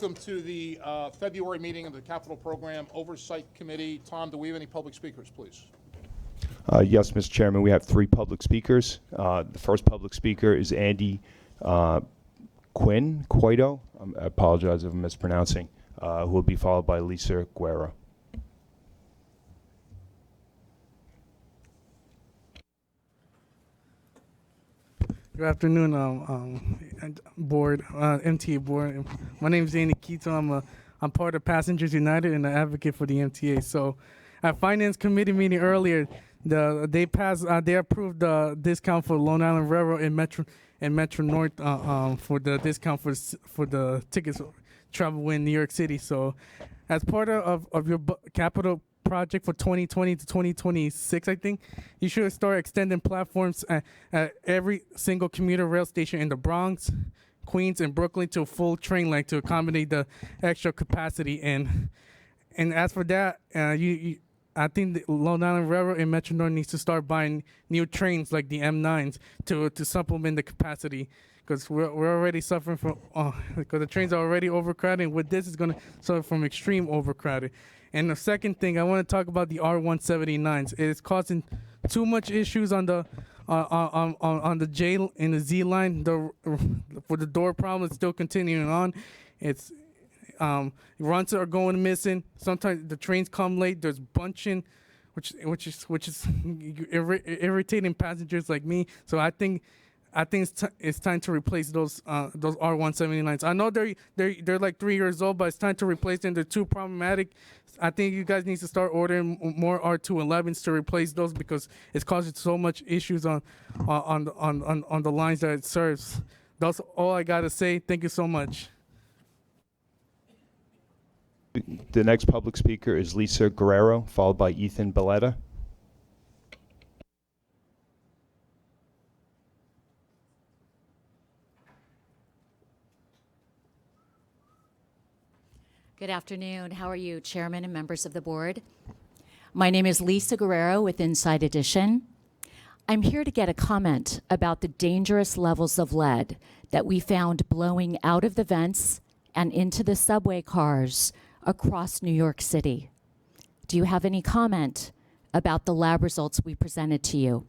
Welcome to the February meeting of the Capital Program Oversight Committee. Tom, do we have any public speakers, please? Yes, Mr. Chairman, we have 3 public speakers. The first public speaker is Andy Cueto. I apologize if I'm mispronouncing, who will be followed by Lisa Guerra. Good afternoon, board, MTA board. My name is Andy Quito. I'm part of Passengers United and an advocate for the MTA. So, at Finance Committee meeting earlier, they approved the discount for Long Island Railroad and Metro North for the discount for the tickets travel in New York City. So, as part of your capital project for 2020 to 2026, I think you should start extending platforms at every single commuter rail station in the Bronx, Queens, and Brooklyn to a full train length to accommodate the extra capacity. And as for that, I think the Long Island Railroad and Metro North needs to start buying new trains like the M9s to supplement the capacity, because we're already suffering from because the trains are already overcrowded. And with this, it's going to suffer from extreme overcrowded. And the second thing, I want to talk about the R179s. It is causing too much issues on the J and the Z line. For the door problem, it's still continuing on. It's runs are going missing. Sometimes the trains come late. There's bunching, which is irritating passengers like me. So I think it's time to replace those R179s. I know they're like 3 years old, but it's time to replace them. They're too problematic. I think you guys need to start ordering more R211s to replace those, because it's causing so much issues on the lines that it serves. That's all I gotta say. Thank you so much. The next public speaker is Lisa Guerrero, followed by Ethan Belletta. Good afternoon. How are you, Chairman and members of the board? My name is Lisa Guerrero with Inside Edition. I'm here to get a comment about the dangerous levels of lead that we found blowing out of the vents and into the subway cars across New York City. Do you have any comment about the lab results we presented to you?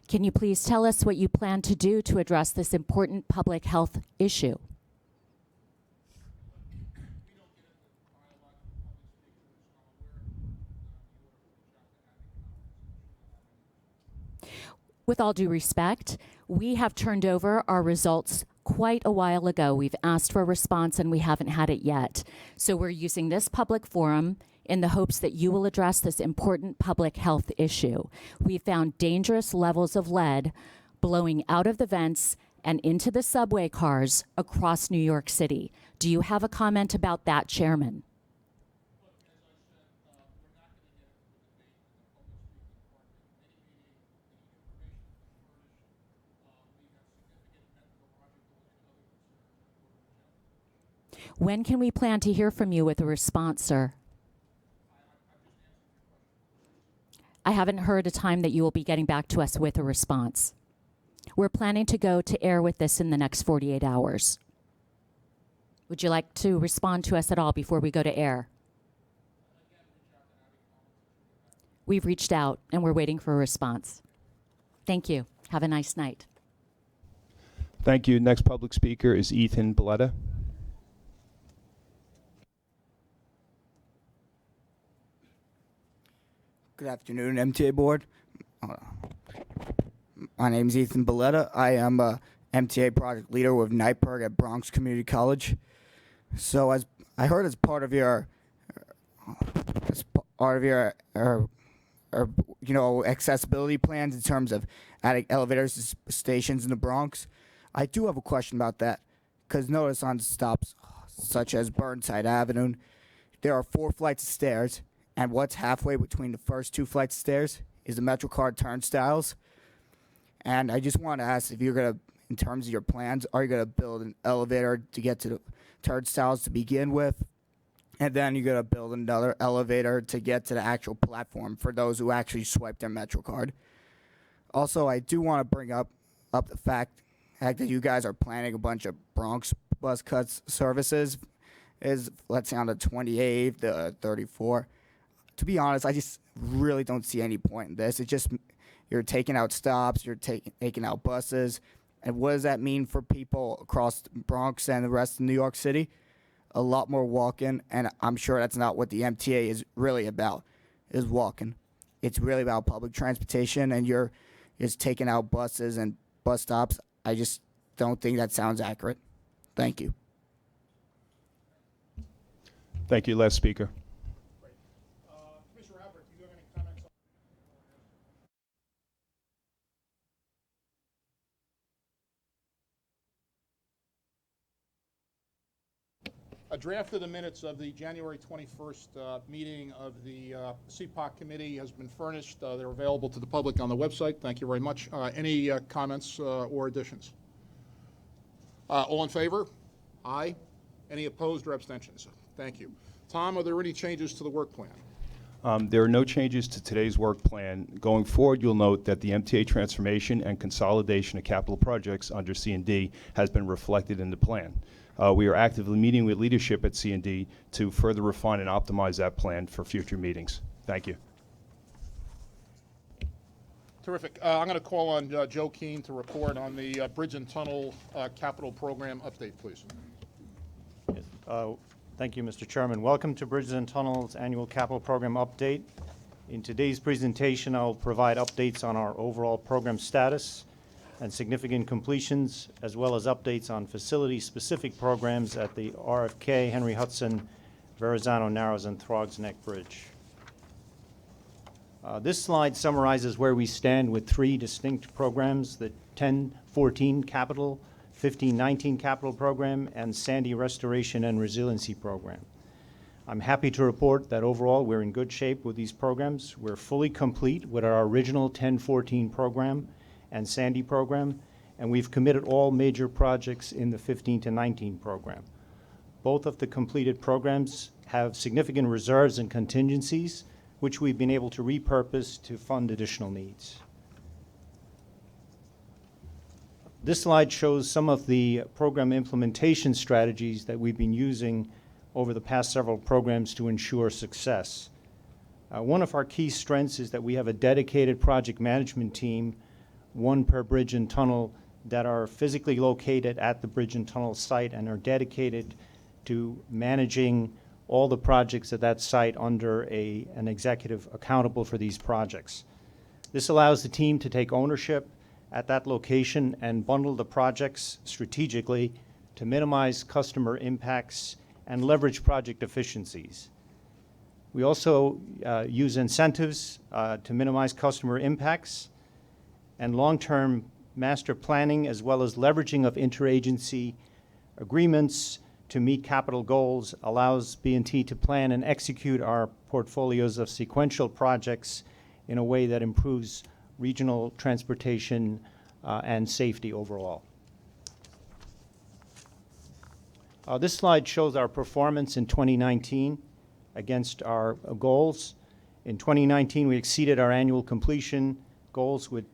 Can you please tell us what you plan to do to address this important public health issue? With all due respect, we have turned over our results quite a while ago. We've asked for a response and we haven't had it yet. So we're using this public forum in the hopes that you will address this important public health issue. We found dangerous levels of lead blowing out of the vents and into the subway cars across New York City. Do you have a comment about that, Chairman? When can we plan to hear from you with a response, sir? I haven't heard a time that you will be getting back to us with a response. We're planning to go to air with this in the next 48 hours. Would you like to respond to us at all before we go to air? We've reached out and we're waiting for a response. Thank you. Have a nice night. Thank you. Next public speaker is Ethan Belletta. Good afternoon, MTA board. My name is Ethan Belletta. I am a MTA project leader with NIPERG at Bronx Community College. So, as I heard, as part of your accessibility plans in terms of adding elevators to stations in the Bronx, I do have a question about that. Because notice on stops such as Burnside Avenue, there are 4 flights of stairs. And what's halfway between the first 2 flights of stairs is the MetroCard turnstiles. And I just want to ask if you're going to, in terms of your plans, are you going to build an elevator to get to the turnstiles to begin with? And then you're going to build another elevator to get to the actual platform for those who actually swipe their MetroCard. Also, I do want to bring up the fact that you guys are planning a bunch of Bronx bus cuts services. Is, let's say, on the 28th, the 34th. To be honest, I just really don't see any point in this. It's just you're taking out stops, you're taking out buses, and what does that mean for people across the Bronx and the rest of New York City? A lot more walking, and I'm sure that's not what the MTA is really about, is walking. It's really about public transportation, and you're just taking out buses and bus stops. I just don't think that sounds accurate. Thank you. Thank you. Last speaker. Commissioner Albert, do you have any comments? A draft of the minutes of the January 21st meeting of the CPOC committee has been furnished. They're available to the public on the website. Thank you very much. Any comments or additions? All in favor? Aye. Any opposed or abstentions? Thank you. Tom, are there any changes to the work plan? There are no changes to today's work plan. Going forward, you'll note that the MTA transformation and consolidation of capital projects under C&D has been reflected in the plan. We are actively meeting with leadership at C&D to further refine and optimize that plan for future meetings. Thank you. Terrific. I'm going to call on Joe Keane to report on the Bridge and Tunnel Capital Program update, please. Yes. Thank you, Mr. Chairman. Welcome to Bridges and Tunnels Annual Capital Program Update. In today's presentation, I'll provide updates on our overall program status and significant completions, as well as updates on facility-specific programs at the RFK, Henry Hudson, Verrazano Narrows, and Throgs Neck Bridge. This slide summarizes where we stand with three distinct programs: the 1014 Capital, 1519 Capital Program, and Sandy Restoration and Resiliency Program. I'm happy to report that overall we're in good shape with these programs. We're fully complete with our original 1014 program and Sandy program, and we've committed all major projects in the 15 to 19 program. Both of the completed programs have significant reserves and contingencies, which we've been able to repurpose to fund additional needs. This slide shows some of the program implementation strategies that we've been using over the past several programs to ensure success. One of our key strengths is that we have a dedicated project management team, one per bridge and tunnel, that are physically located at the bridge and tunnel site and are dedicated to managing all the projects at that site under an executive accountable for these projects. This allows the team to take ownership at that location and bundle the projects strategically to minimize customer impacts and leverage project efficiencies. We also use incentives to minimize customer impacts, and long-term master planning, as well as leveraging of interagency agreements to meet capital goals, allows B&T to plan and execute our portfolios of sequential projects in a way that improves regional transportation and safety overall. This slide shows our performance in 2019 against our goals. In 2019, we exceeded our annual completion goals with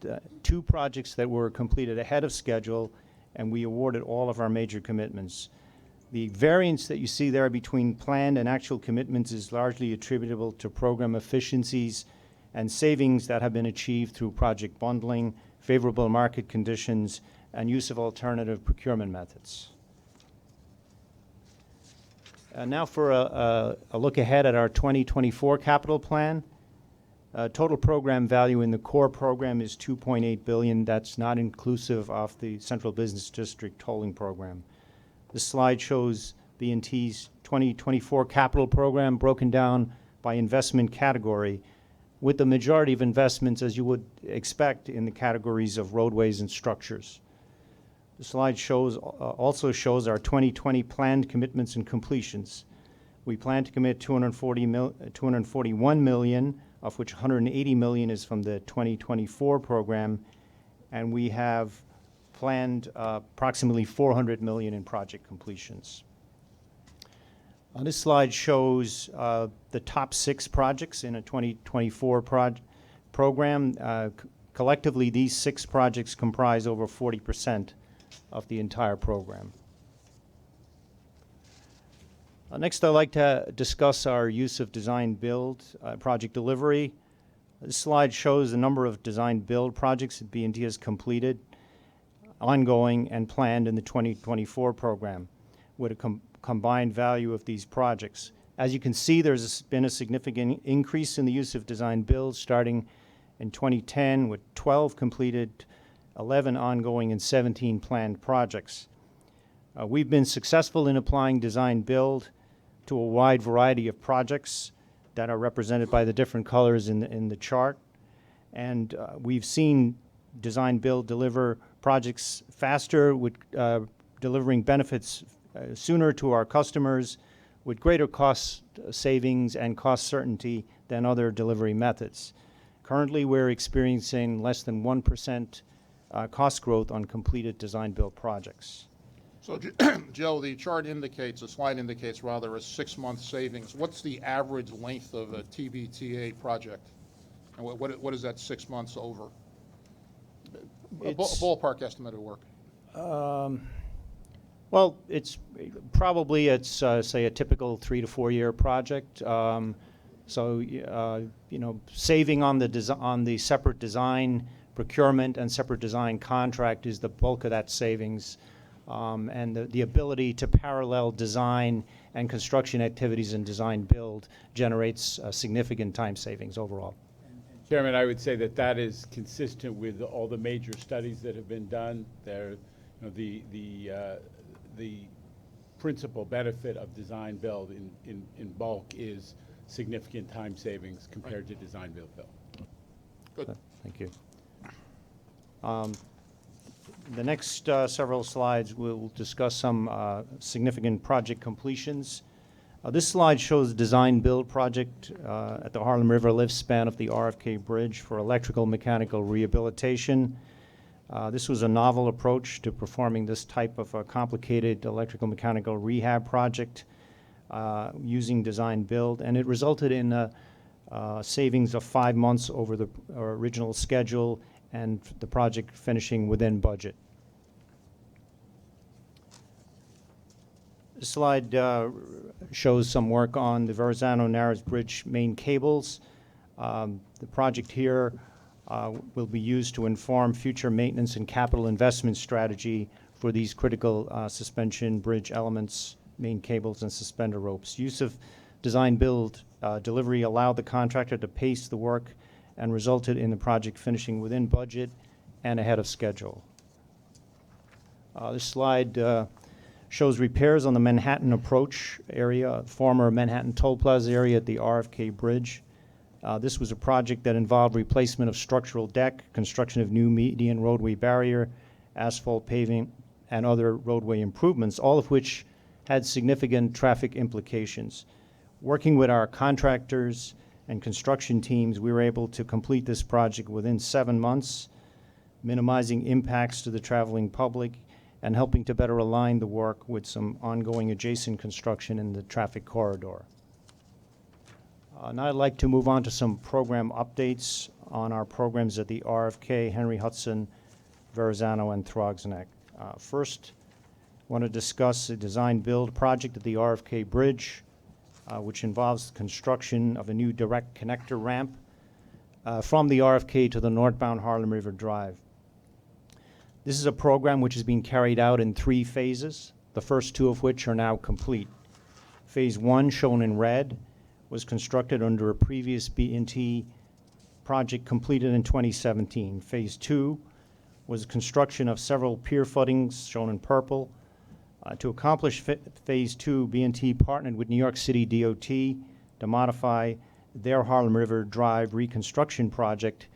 2 projects that were completed ahead of schedule, and we awarded all of our major commitments. The variance that you see there between planned and actual commitments is largely attributable to program efficiencies and savings that have been achieved through project bundling, favorable market conditions, and use of alternative procurement methods. Now for a look ahead at our 2024 capital plan. Total program value in the core program is $2.8 billion. That's not inclusive of the Central Business District tolling program. This slide shows B&T's 2024 capital program broken down by investment category, with the majority of investments, as you would expect, in the categories of roadways and structures. The slide also shows our 2020 planned commitments and completions. We plan to commit $241 million, of which $180 million is from the 2024 program, and we have planned approximately $400 million in project completions. This slide shows the top 6 projects in a 2024 program, Collectively, these 6 projects comprise over 40% of the entire program. Next, I'd like to discuss our use of design-build project delivery. This slide shows the number of design-build projects that B&T has completed, ongoing, and planned in the 2024 program, with a combined value of these projects. As you can see, there's been a significant increase in the use of design-build, starting in 2010 with 12 completed, 11 ongoing, and 17 planned projects. We've been successful in applying design-build to a wide variety of projects that are represented by the different colors in the chart. And we've seen design-build deliver projects faster, with delivering benefits sooner to our customers, with greater cost savings and cost certainty than other delivery methods. Currently, we're experiencing less than 1% cost growth on completed design-build projects. So, Joe, the chart indicates, the slide indicates rather, a 6-month savings. What's the average length of a TBTA project? And what is that 6 months over? Ballpark estimate of work. Well, it's probably, say, a typical 3 to 4 year project. Saving on the separate design procurement and separate design contract is the bulk of that savings. And the ability to parallel design and construction activities and design build generates significant time savings overall. Chairman, I would say that that is consistent with all the major studies that have been done. There, the principal benefit of design build in bulk is significant time savings compared to design build. Good. Thank you. The next several slides will discuss some significant project completions. This slide shows the design-build project at the Harlem River lift span of the RFK Bridge for electrical mechanical rehabilitation. This was a novel approach to performing this type of a complicated electrical mechanical rehab project using design-build, and it resulted in a savings of 5 months over the original schedule, and the project finishing within budget. This slide shows some work on the Verrazano-Narrows Bridge main cables. The project here will be used to inform future maintenance and capital investment strategy for these critical suspension bridge elements, main cables, and suspender ropes. Use of design-build delivery allowed the contractor to pace the work and resulted in the project finishing within budget and ahead of schedule. This slide shows repairs on the Manhattan Approach area, former Manhattan Toll Plaza area at the RFK Bridge. This was a project that involved replacement of structural deck, construction of new median roadway barrier, asphalt paving, and other roadway improvements, all of which had significant traffic implications. Working with our contractors and construction teams, we were able to complete this project within 7 months, minimizing impacts to the traveling public and helping to better align the work with some ongoing adjacent construction in the traffic corridor. Now I'd like to move on to some program updates on our programs at the RFK, Henry Hudson, Verrazano, and Throgs Neck. First, I want to discuss a design-build project at the RFK Bridge, which involves construction of a new direct connector ramp from the RFK to the northbound Harlem River Drive. This is a program which is being carried out in 3 phases, the first 2 of which are now complete. Phase 1, shown in red, was constructed under a previous B&T project completed in 2017. Phase 2 was construction of several pier footings, shown in purple. To accomplish Phase 2, B&T partnered with New York City DOT to modify their Harlem River Drive reconstruction project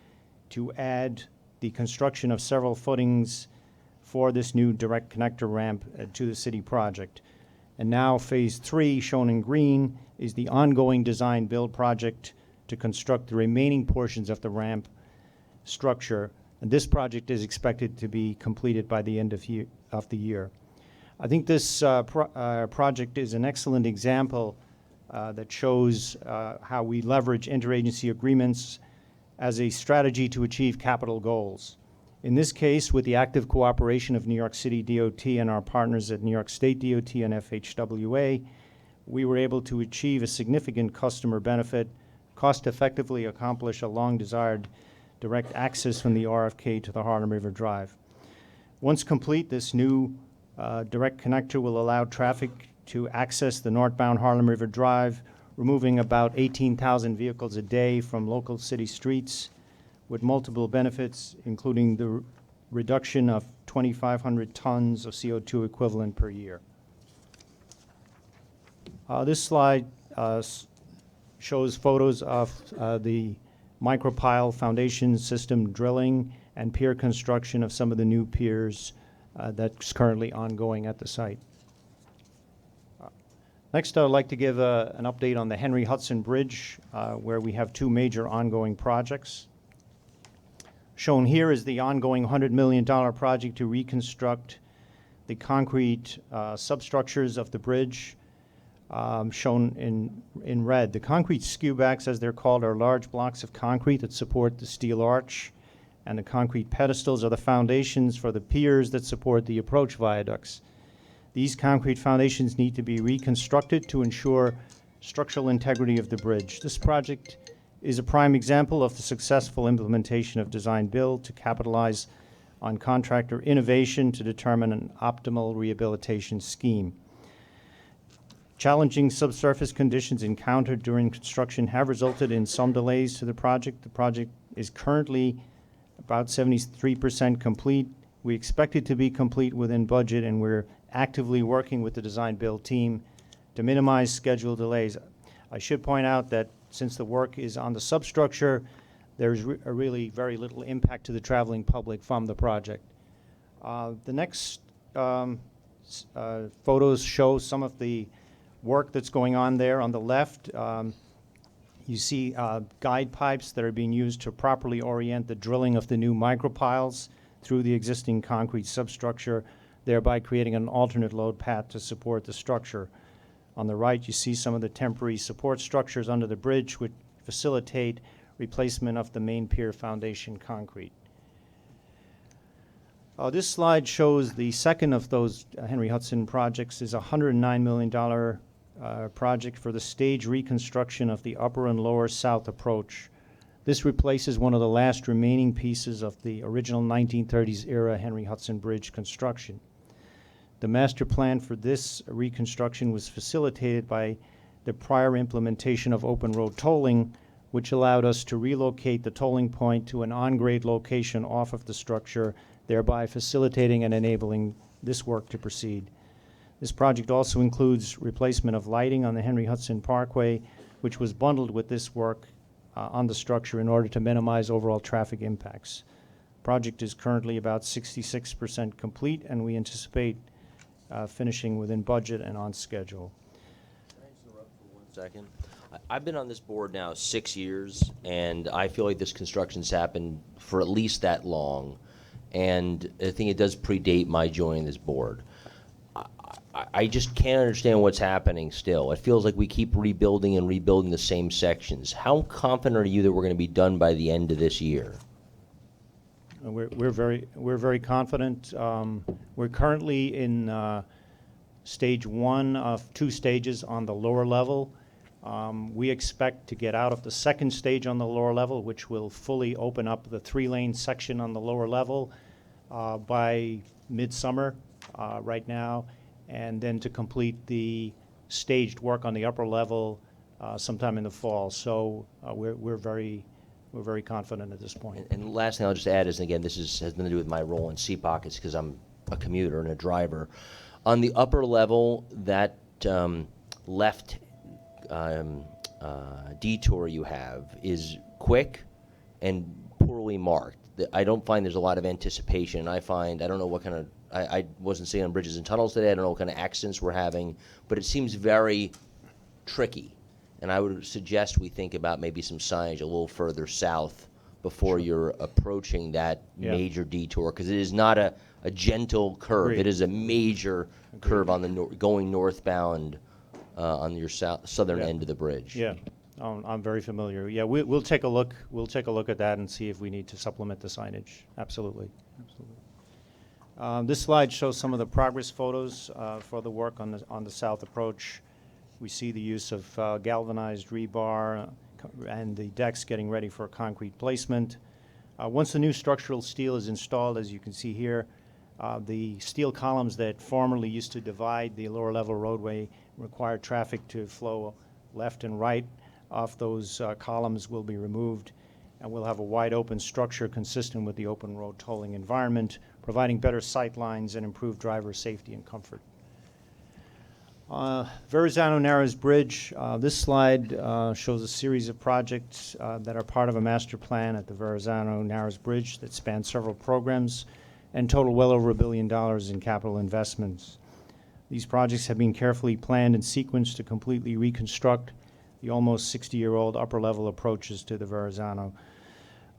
to add the construction of several footings for this new direct connector ramp to the city project. And now Phase 3, shown in green, is the ongoing design-build project to construct the remaining portions of the ramp structure. And this project is expected to be completed by the end of the year. I think this project is an excellent example that shows how we leverage interagency agreements as a strategy to achieve capital goals. In this case, with the active cooperation of New York City DOT and our partners at New York State DOT and FHWA, we were able to achieve a significant customer benefit, cost-effectively accomplish a long-desired direct access from the RFK to the Harlem River Drive. Once complete, this new direct connector will allow traffic to access the northbound Harlem River Drive, removing about 18,000 vehicles a day from local city streets, with multiple benefits, including the reduction of 2,500 tons of CO2 equivalent per year. This slide shows photos of the micropile foundation system drilling and pier construction of some of the new piers that's currently ongoing at the site. Next, I'd like to give an update on the Henry Hudson Bridge, where we have two major ongoing projects. Shown here is the ongoing $100 million project to reconstruct the concrete substructures of the bridge, shown in red. The concrete skewbacks, as they're called, are large blocks of concrete that support the steel arch, and the concrete pedestals are the foundations for the piers that support the approach viaducts. These concrete foundations need to be reconstructed to ensure structural integrity of the bridge. This project is a prime example of the successful implementation of design-build to capitalize on contractor innovation to determine an optimal rehabilitation scheme. Challenging subsurface conditions encountered during construction have resulted in some delays to the project. The project is currently about 73% complete. We expect it to be complete within budget, and we're actively working with the design-build team to minimize schedule delays. I should point out that since the work is on the substructure, there's really very little impact to the traveling public from the project. The next photos show some of the work that's going on there. On the left, you see guide pipes that are being used to properly orient the drilling of the new micropiles through the existing concrete substructure, thereby creating an alternate load path to support the structure. On the right, you see some of the temporary support structures under the bridge, which facilitate replacement of the main pier foundation concrete. This slide shows the second of those Henry Hudson projects is a $109 million project for the stage reconstruction of the upper and lower south approach. This replaces one of the last remaining pieces of the original 1930s era Henry Hudson Bridge construction. The master plan for this reconstruction was facilitated by the prior implementation of open road tolling, which allowed us to relocate the tolling point to an on-grade location off of the structure, thereby facilitating and enabling this work to proceed. This project also includes replacement of lighting on the Henry Hudson Parkway, which was bundled with this work on the structure in order to minimize overall traffic impacts. The project is currently about 66% complete, and we anticipate finishing within budget and on schedule. Can I interrupt for 1 second? I've been on this board now 6 years, and I feel like this construction's happened for at least that long, and I think it does predate my joining this board. I just can't understand what's happening still. It feels like we keep rebuilding and rebuilding the same sections. How confident are you that we're going to be done by the end of this year? We're very confident. We're currently in stage 1 of 2 stages on the lower level. We expect to get out of the second stage on the lower level, which will fully open up the 3-lane section on the lower level by midsummer right now, and then to complete the staged work on the upper level sometime in the fall. So we're very confident at this point. And the last thing I'll just add is, and again, this has nothing to do with my role in CPOC, it's because I'm a commuter and a driver. On the upper level, that left detour you have is quick and poorly marked. I don't find there's a lot of anticipation. I don't know what kind of, I wasn't seeing on bridges and tunnels today, I don't know what kind of accidents we're having, but it seems very tricky. And I would suggest we think about maybe some signage a little further south before you're approaching that major detour, because it is not a gentle curve. Agreed. It is a major curve on the going northbound on your southern end of the bridge. Yeah, I'm very familiar. Yeah, we'll take a look. We'll take a look at that and see if we need to supplement the signage. Absolutely. Absolutely. This slide shows some of the progress photos for the work on the south approach. We see the use of galvanized rebar and the decks getting ready for concrete placement. Once the new structural steel is installed, as you can see here, the steel columns that formerly used to divide the lower level roadway require traffic to flow left and right off those columns will be removed, and we'll have a wide open structure consistent with the open road tolling environment, providing better sight lines and improved driver safety and comfort. Verrazano Narrows Bridge. This slide shows a series of projects that are part of a master plan at the Verrazano Narrows Bridge that spans several programs and total well over $1 billion in capital investments. These projects have been carefully planned and sequenced to completely reconstruct the almost 60-year-old upper-level approaches to the Verrazano.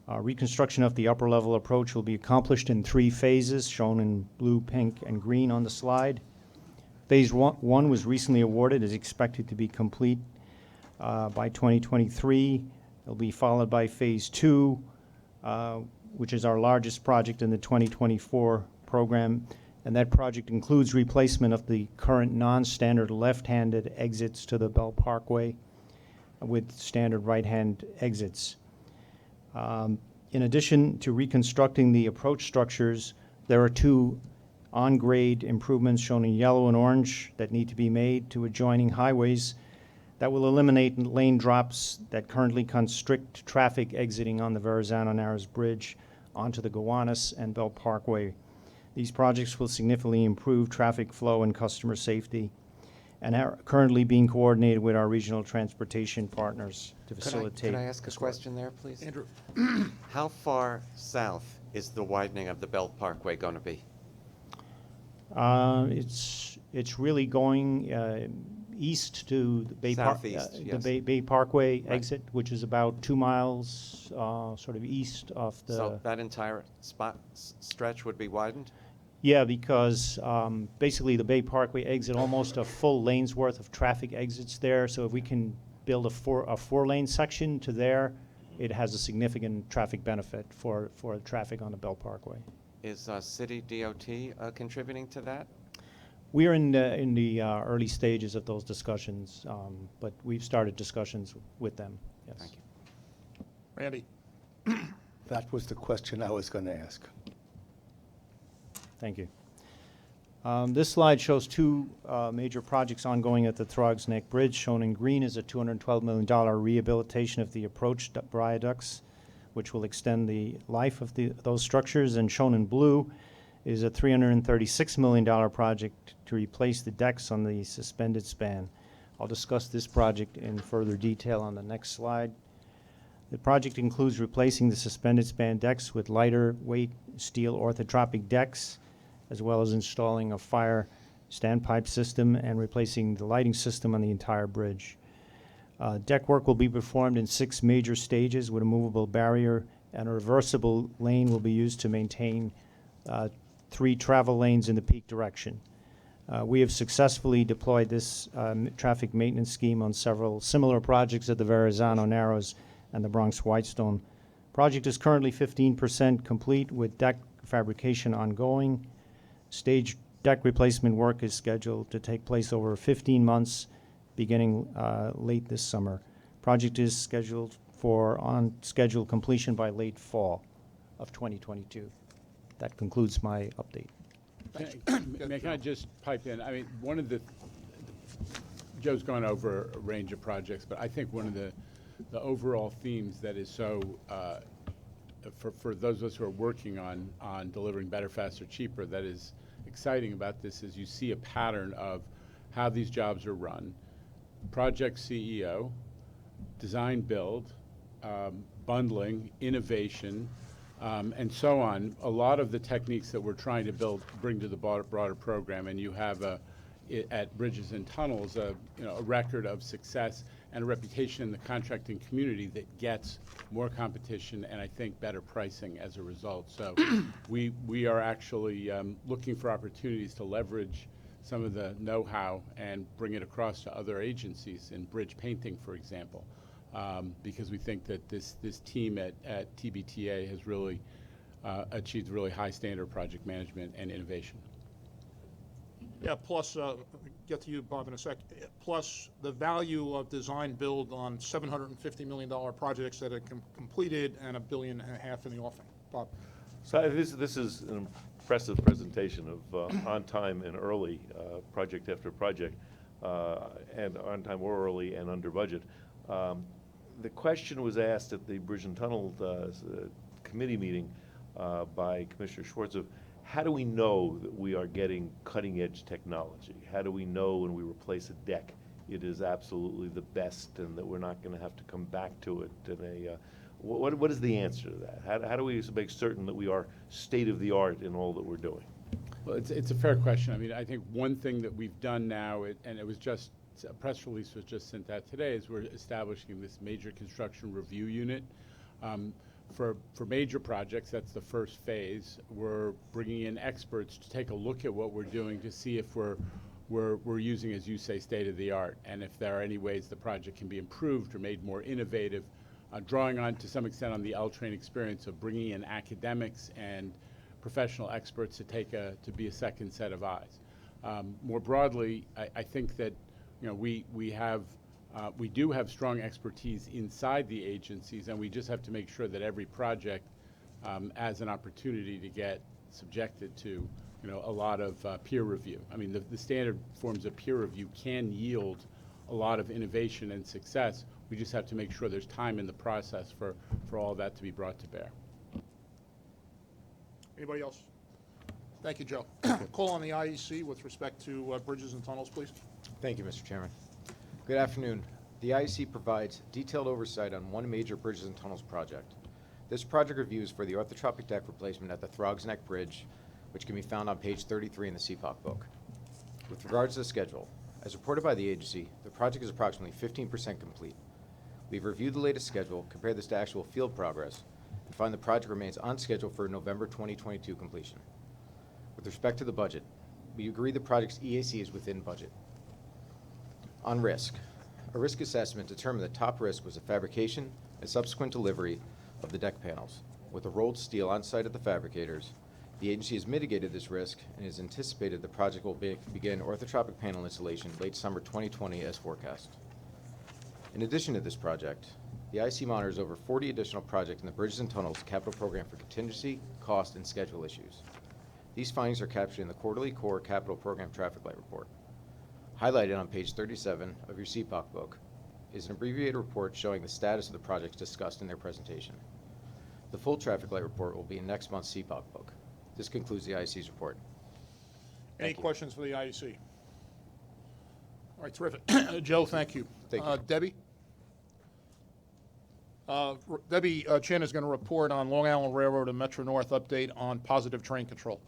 Reconstruction of the upper-level approach will be accomplished in 3 phases, shown in blue, pink, and green on the slide. Phase 1 was recently awarded, is expected to be complete by 2023. It'll be followed by Phase 2, which is our largest project in the 2024 program, and that project includes replacement of the current non-standard left-handed exits to the Bell Parkway with standard right-hand exits. In addition to reconstructing the approach structures, there are 2 on-grade improvements shown in yellow and orange that need to be made to adjoining highways that will eliminate lane drops that currently constrict traffic exiting on the Verrazano Narrows Bridge onto the Gowanus and Bell Parkway. These projects will significantly improve traffic flow and customer safety and are currently being coordinated with our regional transportation partners to facilitate. Could I ask a question there, please? Andrew? How far south is the widening of the Belt Parkway going to be? It's really going east to the Bay, Southeast, yes. the Bay Parkway Right. exit, which is about 2 miles sort of east of the. So that entire stretch would be widened? Yeah, because basically the Bay Parkway exit, almost a full lane's worth of traffic exits there. So if we can build a 4-lane section to there, it has a significant traffic benefit for traffic on the Bell Parkway. Is city DOT contributing to that? We are in the early stages of those discussions, but we've started discussions with them. Yes. Thank you. Randy? That was the question I was going to ask. Thank you. This slide shows 2 major projects ongoing at the Throgs Neck Bridge. Shown in green is a $212 million rehabilitation of the approach viaducts, which will extend the life of those structures. And shown in blue is a $336 million project to replace the decks on the suspended span. I'll discuss this project in further detail on the next slide. The project includes replacing the suspended span decks with lighter weight steel orthotropic decks, as well as installing a fire standpipe system and replacing the lighting system on the entire bridge. Deck work will be performed in 6 major stages with a movable barrier, and a reversible lane will be used to maintain 3 travel lanes in the peak direction. We have successfully deployed this traffic maintenance scheme on several similar projects at the Verrazano Narrows and the Bronx Whitestone. Project is currently 15% complete with deck fabrication ongoing. Stage deck replacement work is scheduled to take place over 15 months, beginning late this summer. Project is scheduled for on-schedule completion by late fall of 2022. That concludes my update. Can I just pipe in? I mean, one of the, Joe's gone over a range of projects, but I think one of the overall themes that is so, for those of us who are working on delivering better, faster, cheaper, that is exciting about this is you see a pattern of how these jobs are run. Project CEO, design build, bundling, innovation, and so on. A lot of the techniques that we're trying to bring to the broader program, and you have at Bridges and Tunnels a record of success and a reputation in the contracting community that gets more competition and I think better pricing as a result. So we are actually looking for opportunities to leverage some of the know-how and bring it across to other agencies in bridge painting, for example. because we think that this team at TBTA has really achieved really high standard project management and innovation. Yeah, plus, get to you, Bob, in a sec. Plus, the value of design build on $750 million projects that are completed and $1.5 billion in the offing. Bob? So this is an impressive presentation of on time and early, project after project, and on time or early and under budget. The question was asked at the Bridge and Tunnel committee meeting by Commissioner Schwartz of, how do we know that we are getting cutting-edge technology? How do we know when we replace a deck it is absolutely the best and that we're not going to have to come back to it in a what is the answer to that? How do we make certain that we are state-of-the-art in all that we're doing? Well, it's a fair question. I mean, I think one thing that we've done now, and it was just, a press release was just sent out today, is we're establishing this major construction review unit. For major projects, that's the first phase. We're bringing in experts to take a look at what we're doing to see if we're using, as you say, state-of-the-art, and if there are any ways the project can be improved or made more innovative, drawing on, to some extent, on the L-Train experience of bringing in academics and professional experts to be a second set of eyes. More broadly, I think that we do have strong expertise inside the agencies, and we just have to make sure that every project has an opportunity to get subjected to a lot of peer review. I mean, the standard forms of peer review can yield a lot of innovation and success. We just have to make sure there's time in the process for all that to be brought to bear. Anybody else? Thank you, Joe. Call on the IEC with respect to bridges and tunnels, please. Thank you, Mr. Chairman. Good afternoon. The IEC provides detailed oversight on one major bridges and tunnels project. This project review is for the orthotropic deck replacement at the Throgs Neck Bridge, which can be found on page 33 in the CPOC book. With regards to the schedule, as reported by the agency, the project is approximately 15% complete. We've reviewed the latest schedule, compared this to actual field progress, and find the project remains on schedule for November 2022 completion. With respect to the budget, we agree the project's EAC is within budget. On risk, a risk assessment determined the top risk was the fabrication and subsequent delivery of the deck panels. With the rolled steel on site at the fabricators, the agency has mitigated this risk and has anticipated the project will begin orthotropic panel installation late summer 2020 as forecast. In addition to this project, the IC monitors over 40 additional projects in the Bridges and Tunnels Capital Program for contingency, cost, and schedule issues. These findings are captured in the quarterly core capital program traffic light report. Highlighted on page 37 of your CPOC book is an abbreviated report showing the status of the projects discussed in their presentation. The full traffic light report will be in next month's CPOC book. This concludes the IEC's report. Any questions for the IEC? All right, terrific. Joe, thank you. Thank you. Debbie? Debbie Chin is going to report on Long Island Railroad and Metro North update on positive train control.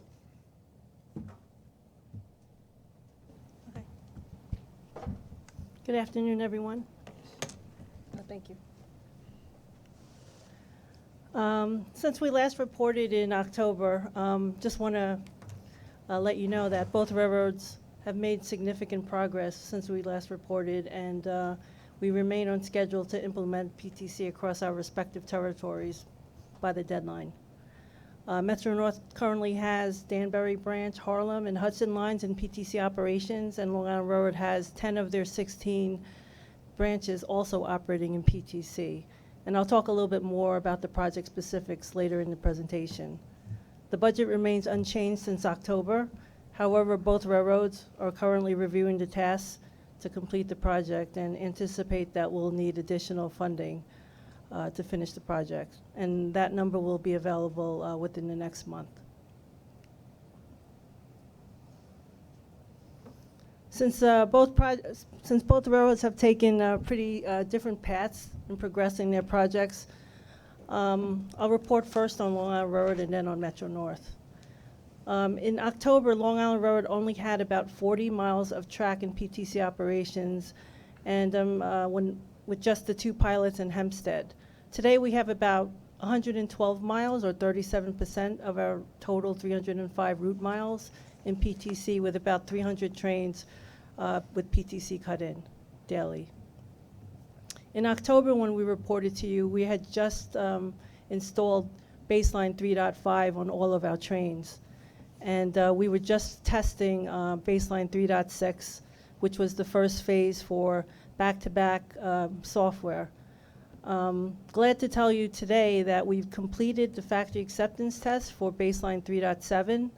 Okay. Good afternoon, everyone. Thank you. Since we last reported in October, just want to let you know that both railroads have made significant progress since we last reported, and we remain on schedule to implement PTC across our respective territories by the deadline. Metro North currently has Danbury Branch, Harlem, and Hudson lines in PTC operations, and Long Island Railroad has 10 of their 16 branches also operating in PTC. And I'll talk a little bit more about the project specifics later in the presentation. The budget remains unchanged since October. However, both railroads are currently reviewing the tasks to complete the project and anticipate that we'll need additional funding to finish the project. And that number will be available within the next month. Since both railroads have taken pretty different paths in progressing their projects, I'll report first on Long Island Railroad and then on Metro North. In October, Long Island Railroad only had about 40 miles of track in PTC operations, and with just the 2 pilots in Hempstead. Today we have about 112 miles, or 37% of our total 305 route miles in PTC, with about 300 trains with PTC cut in daily. In October, when we reported to you, we had just installed baseline 3.5 on all of our trains. And we were just testing baseline 3.6, which was the first phase for back-to-back software. Glad to tell you today that we've completed the factory acceptance test for baseline 3.7.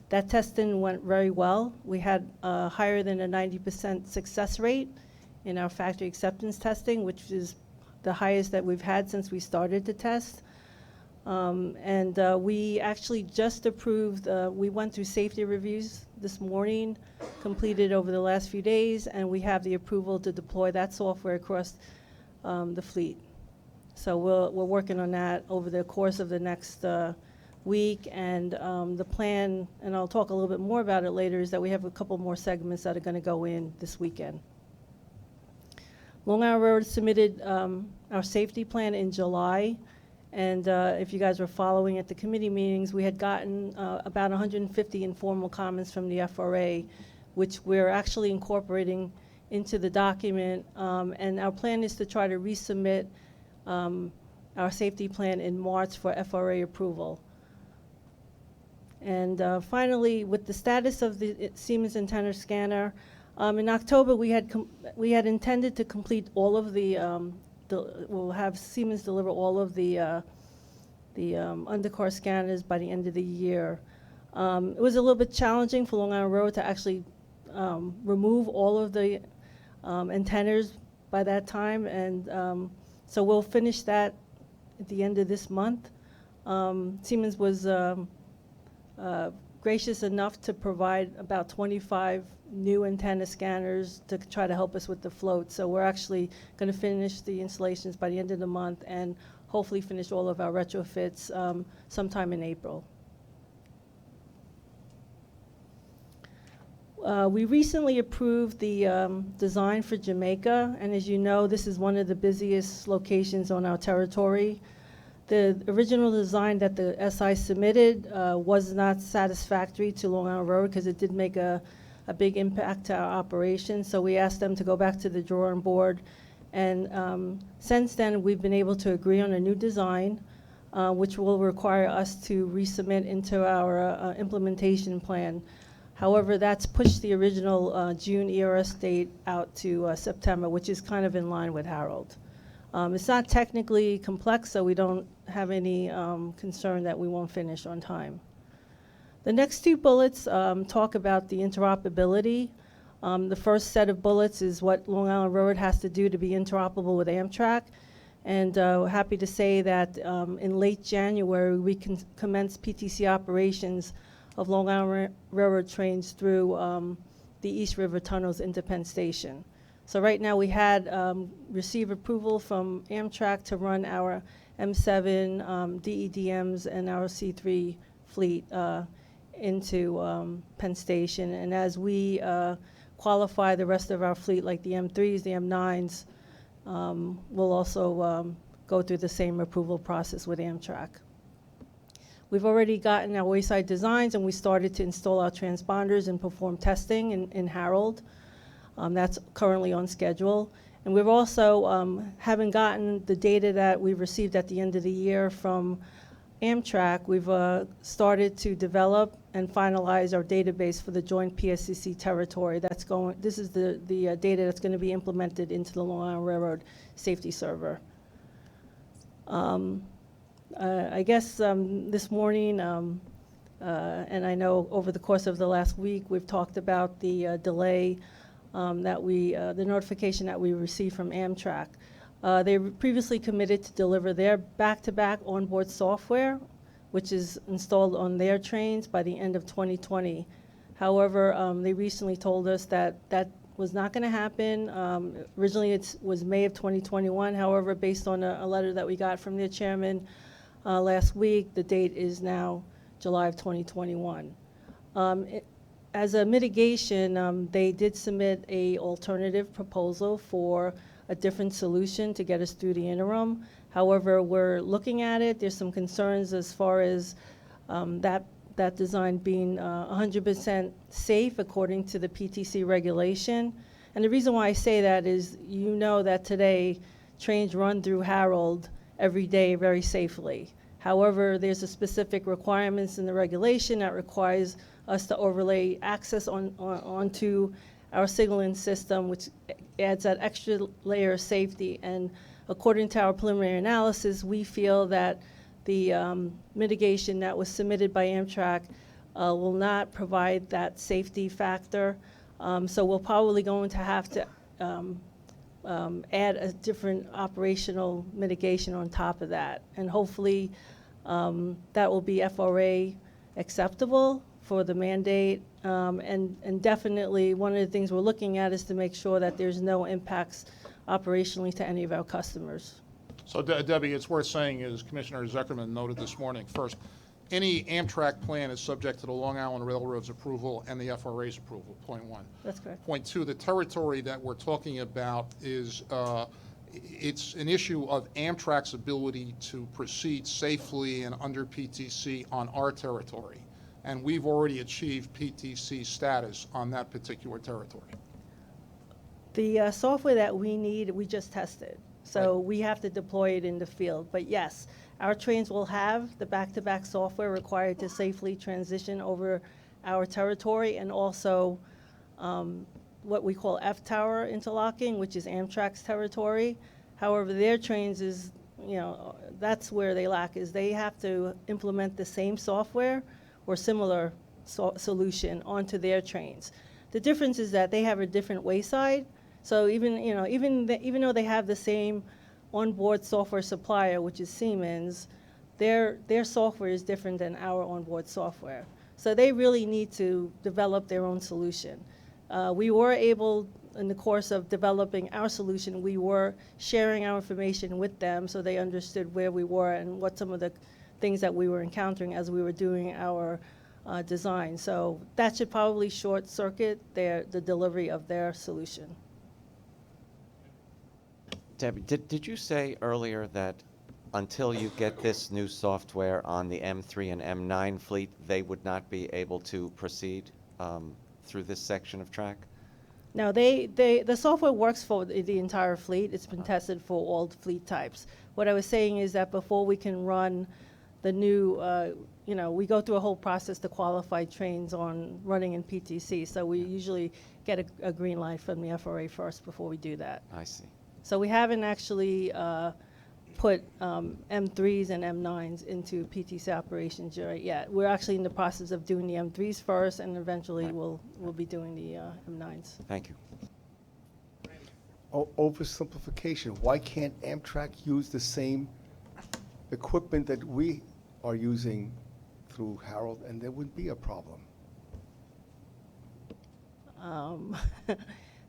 That testing went very well. We had higher than a 90% success rate in our factory acceptance testing, which is the highest that we've had since we started the test. We actually just approved, we went through safety reviews this morning, completed over the last few days, and we have the approval to deploy that software across the fleet. So we're working on that over the course of the next week, and the plan, and I'll talk a little bit more about it later, is that we have a couple more segments that are going to go in this weekend. Long Island Railroad submitted our safety plan in July. And if you guys were following at the committee meetings, we had gotten about 150 informal comments from the FRA, which we're actually incorporating into the document. And our plan is to try to resubmit our safety plan in March for FRA approval. And finally, with the status of the Siemens antenna scanner, in October we had intended to complete all of we'll have Siemens deliver all of the undercar scanners by the end of the year. It was a little bit challenging for Long Island Road to actually remove all of the antennas by that time, and so we'll finish that at the end of this month. Siemens was gracious enough to provide about 25 new antenna scanners to try to help us with the float. So we're actually going to finish the installations by the end of the month and hopefully finish all of our retrofits sometime in April. We recently approved the design for Jamaica, and as you know, this is one of the busiest locations on our territory. The original design that the SI submitted was not satisfactory to Long Island Road because it did make a big impact to our operation. So we asked them to go back to the drawing board. And since then, we've been able to agree on a new design, which will require us to resubmit into our implementation plan. However, that's pushed the original June ERS date out to September, which is kind of in line with Harold. It's not technically complex, so we don't have any concern that we won't finish on time. The next two bullets talk about the interoperability. The first set of bullets is what Long Island Railroad has to do to be interoperable with Amtrak. And happy to say that in late January, we can commence PTC operations of Long Island Railroad trains through the East River Tunnels into Penn Station. So right now we had received approval from Amtrak to run our M7 DEDMs and our C3 fleet into Penn Station. And as we qualify the rest of our fleet, like the M3s, the M9s, we'll also go through the same approval process with Amtrak. We've already gotten our wayside designs, and we started to install our transponders and perform testing in Harold. That's currently on schedule. And we've also, having gotten the data that we received at the end of the year from Amtrak, we've started to develop and finalize our database for the joint PSCC territory. This is the data that's going to be implemented into the Long Island Railroad safety server. I guess this morning, and I know over the course of the last week, we've talked about the delay the notification that we received from Amtrak. They previously committed to deliver their back-to-back onboard software, which is installed on their trains by the end of 2020. However, they recently told us that that was not going to happen. Originally, it was May of 2021. However, based on a letter that we got from their chairman last week, the date is now July of 2021. As a mitigation, they did submit an alternative proposal for a different solution to get us through the interim. However, we're looking at it. There's some concerns as far as that design being 100% safe according to the PTC regulation. And the reason why I say that is, you know that today trains run through Harold every day very safely. However, there's a specific requirements in the regulation that requires us to overlay access onto our signaling system, which adds that extra layer of safety. And according to our preliminary analysis, we feel that the mitigation that was submitted by Amtrak will not provide that safety factor. So we're probably going to have to add a different operational mitigation on top of that. And hopefully that will be FRA acceptable for the mandate. And definitely one of the things we're looking at is to make sure that there's no impacts operationally to any of our customers. So Debbie, it's worth saying, as Commissioner Zuckerman noted this morning, first, any Amtrak plan is subject to the Long Island Railroad's approval and the FRA's approval, point one. That's correct. Point two, the territory that we're talking about is, it's an issue of Amtrak's ability to proceed safely and under PTC on our territory. And we've already achieved PTC status on that particular territory. The software that we need, we just tested. So we have to deploy it in the field. But yes, our trains will have the back-to-back software required to safely transition over our territory, and also what we call F-Tower interlocking, which is Amtrak's territory. However, their trains is, that's where they lack, is they have to implement the same software or similar solution onto their trains. The difference is that they have a different wayside. So even though they have the same onboard software supplier, which is Siemens, their software is different than our onboard software. So they really need to develop their own solution. We were able, in the course of developing our solution, we were sharing our information with them so they understood where we were and what some of the things that we were encountering as we were doing our design. So that should probably short circuit the delivery of their solution. Debbie, did you say earlier that until you get this new software on the M3 and M9 fleet, they would not be able to proceed through this section of track? No, the software works for the entire fleet. It's been tested for all fleet types. What I was saying is that before we can run the new, we go through a whole process to qualify trains on running in PTC. So we usually get a green light from the FRA first before we do that. I see. So we haven't actually put M3s and M9s into PTC operations yet. We're actually in the process of doing the M3s first, and eventually we'll be doing the M9s. Thank you. Oversimplification. Why can't Amtrak use the same equipment that we are using through Harold, and there wouldn't be a problem?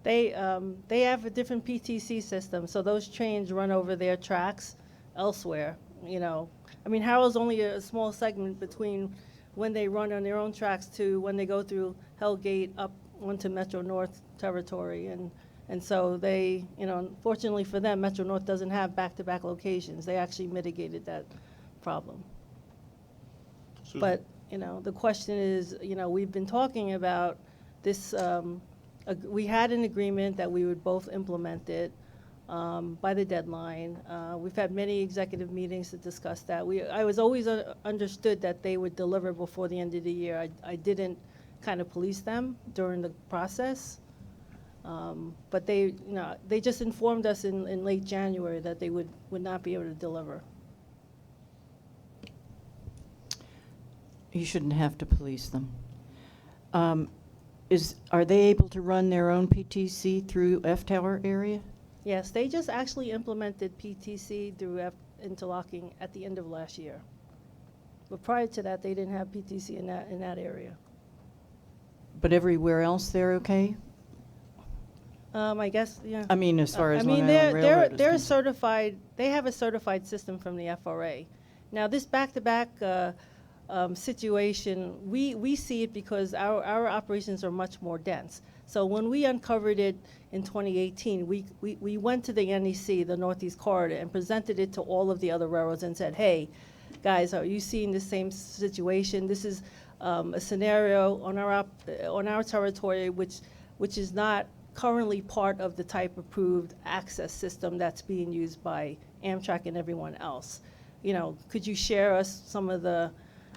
They have a different PTC system, so those trains run over their tracks elsewhere. Harold's only a small segment between when they run on their own tracks to when they go through Hellgate up onto Metro North territory, and so they, fortunately for them, Metro North doesn't have back-to-back locations. They actually mitigated that problem. Susan? But the question is, we've been talking about this. We had an agreement that we would both implement it by the deadline. We've had many executive meetings to discuss that. I was always understood that they would deliver before the end of the year. I didn't kind of police them during the process, but they just informed us in late January that they would not be able to deliver. You shouldn't have to police them. Are they able to run their own PTC through F-Tower area? Yes, they just actually implemented PTC through interlocking at the end of last year. But prior to that, they didn't have PTC in that area. But everywhere else they're okay? I guess, yeah. As far as Long Island Railroad is they're concerned. certified. They have a certified system from the FRA. Now, this back-to-back situation, we see it because our operations are much more dense. So when we uncovered it in 2018, we went to the NEC, the Northeast Corridor, and presented it to all of the other railroads and said, hey, guys, are you seeing the same situation? This is a scenario on our territory which is not currently part of the type approved access system that's being used by Amtrak and everyone else. You know, could you share us some of the,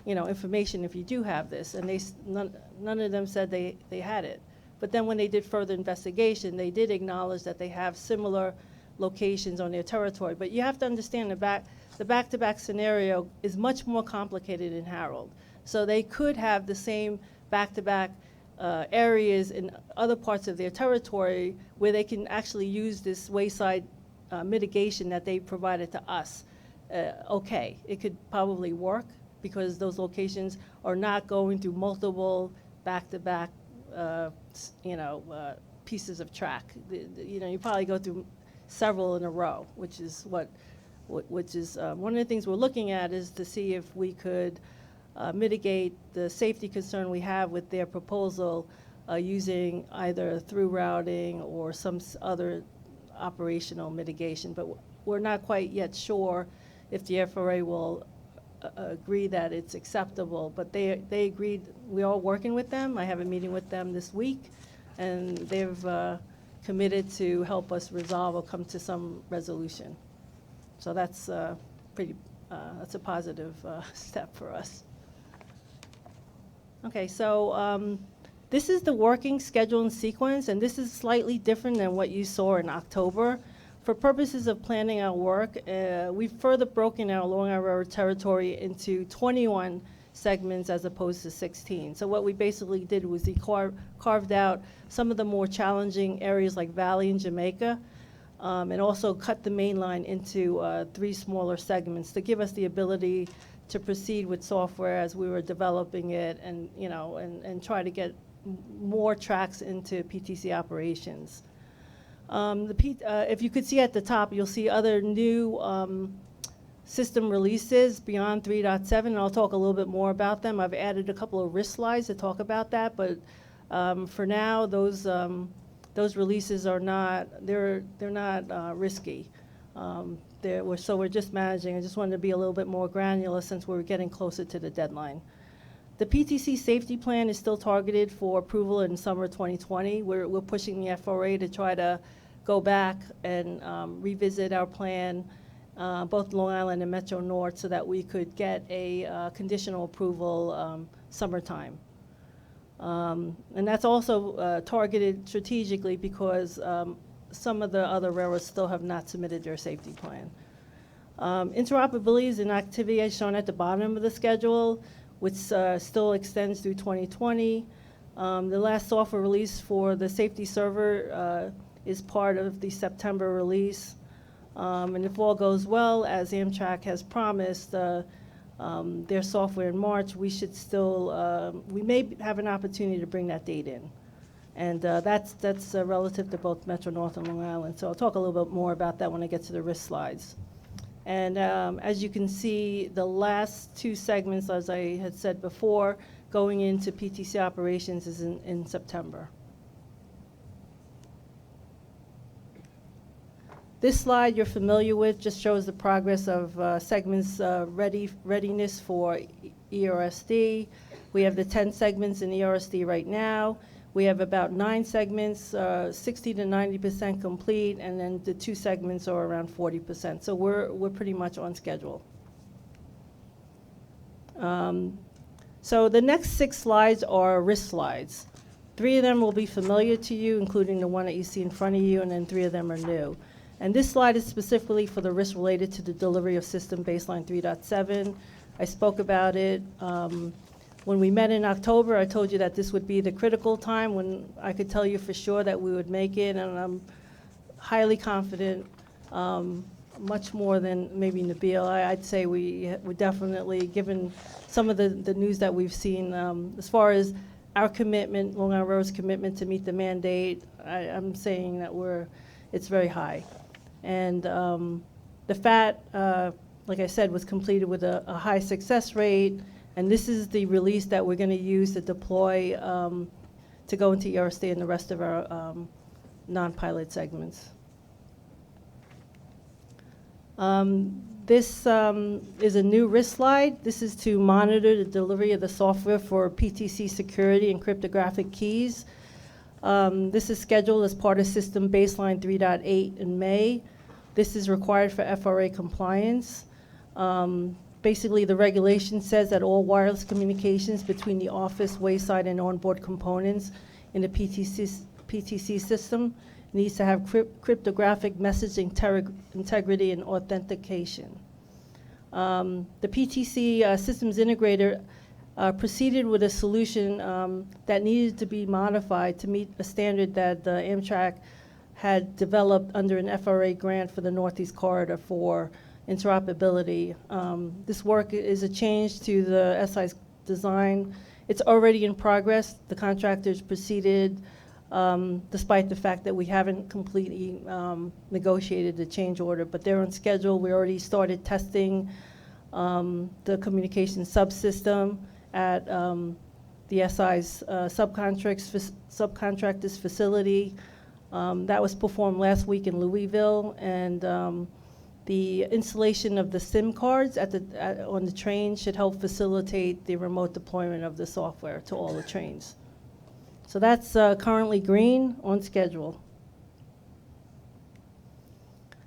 you know, information if you do have this? And none of them said they had it. But then when they did further investigation, they did acknowledge that they have similar locations on their territory. But you have to understand the back-to-back scenario is much more complicated in Harold. So they could have the same back-to-back areas in other parts of their territory where they can actually use this wayside mitigation that they provided to us. Okay, it could probably work because those locations are not going through multiple back-to-back pieces of track. You know, you probably go through several in a row, which is one of the things we're looking at is to see if we could mitigate the safety concern we have with their proposal using either through routing or some other operational mitigation. But we're not quite yet sure if the FRA will agree that it's acceptable. But they agreed. We're all working with them. I have a meeting with them this week, and they've committed to help us resolve or come to some resolution. So that's that's a positive step for us. Okay, so this is the working schedule and sequence, and this is slightly different than what you saw in October. For purposes of planning our work, we've further broken our Long Island Railroad territory into 21 segments as opposed to 16. So what we basically did was we carved out some of the more challenging areas like Valley and Jamaica, and also cut the main line into 3 smaller segments to give us the ability to proceed with software as we were developing it, and and try to get more tracks into PTC operations. If you could see at the top, you'll see other new system releases beyond 3.7, and I'll talk a little bit more about them. I've added a couple of risk slides to talk about that, but for now, those releases are not risky. So we're just managing. I just wanted to be a little bit more granular since we're getting closer to the deadline. The PTC safety plan is still targeted for approval in summer 2020. We're pushing the FRA to try to go back and revisit our plan, both Long Island and Metro North, so that we could get a conditional approval summertime. And that's also targeted strategically because some of the other railroads still have not submitted their safety plan. Interoperability is an activity as shown at the bottom of the schedule, which still extends through 2020. The last software release for the safety server is part of the September release. And if all goes well, as Amtrak has promised, their software in March, we should still, we may have an opportunity to bring that date in. And that's relative to both Metro North and Long Island. So I'll talk a little bit more about that when I get to the risk slides. And as you can see, the last 2 segments, as I had said before, going into PTC operations is in September. This slide you're familiar with just shows the progress of segments readiness for ERSD. We have the 10 segments in ERSD right now. We have about 9 segments, 60 to 90% complete, and then the 2 segments are around 40%. So we're pretty much on schedule. So the next 6 slides are risk slides. 3 of them will be familiar to you, including the one that you see in front of you, and then 3 of them are new. And this slide is specifically for the risk related to the delivery of system baseline 3.7. I spoke about it. When we met in October, I told you that this would be the critical time when I could tell you for sure that we would make it, and I'm highly confident, much more than maybe Nabil. I'd say we definitely, given some of the news that we've seen, as far as our commitment, Long Island Railroad's commitment to meet the mandate, I'm saying that it's very high. And the FAT, like I said, was completed with a high success rate. And this is the release that we're going to use to deploy to go into ERSD and the rest of our non-pilot segments. This is a new risk slide. This is to monitor the delivery of the software for PTC security and cryptographic keys. This is scheduled as part of System Baseline 3.8 in May. This is required for FRA compliance. Basically, the regulation says that all wireless communications between the office, wayside, and onboard components in the PTC system needs to have cryptographic message integrity and authentication. The PTC systems integrator proceeded with a solution that needed to be modified to meet a standard that Amtrak had developed under an FRA grant for the Northeast Corridor for interoperability. This work is a change to the SI's design. It's already in progress. The contractors proceeded despite the fact that we haven't completely negotiated the change order, but they're on schedule. We already started testing the communication subsystem at the SI's subcontractors facility. That was performed last week in Louisville, and the installation of the SIM cards on the train should help facilitate the remote deployment of the software to all the trains. So that's currently green, on schedule.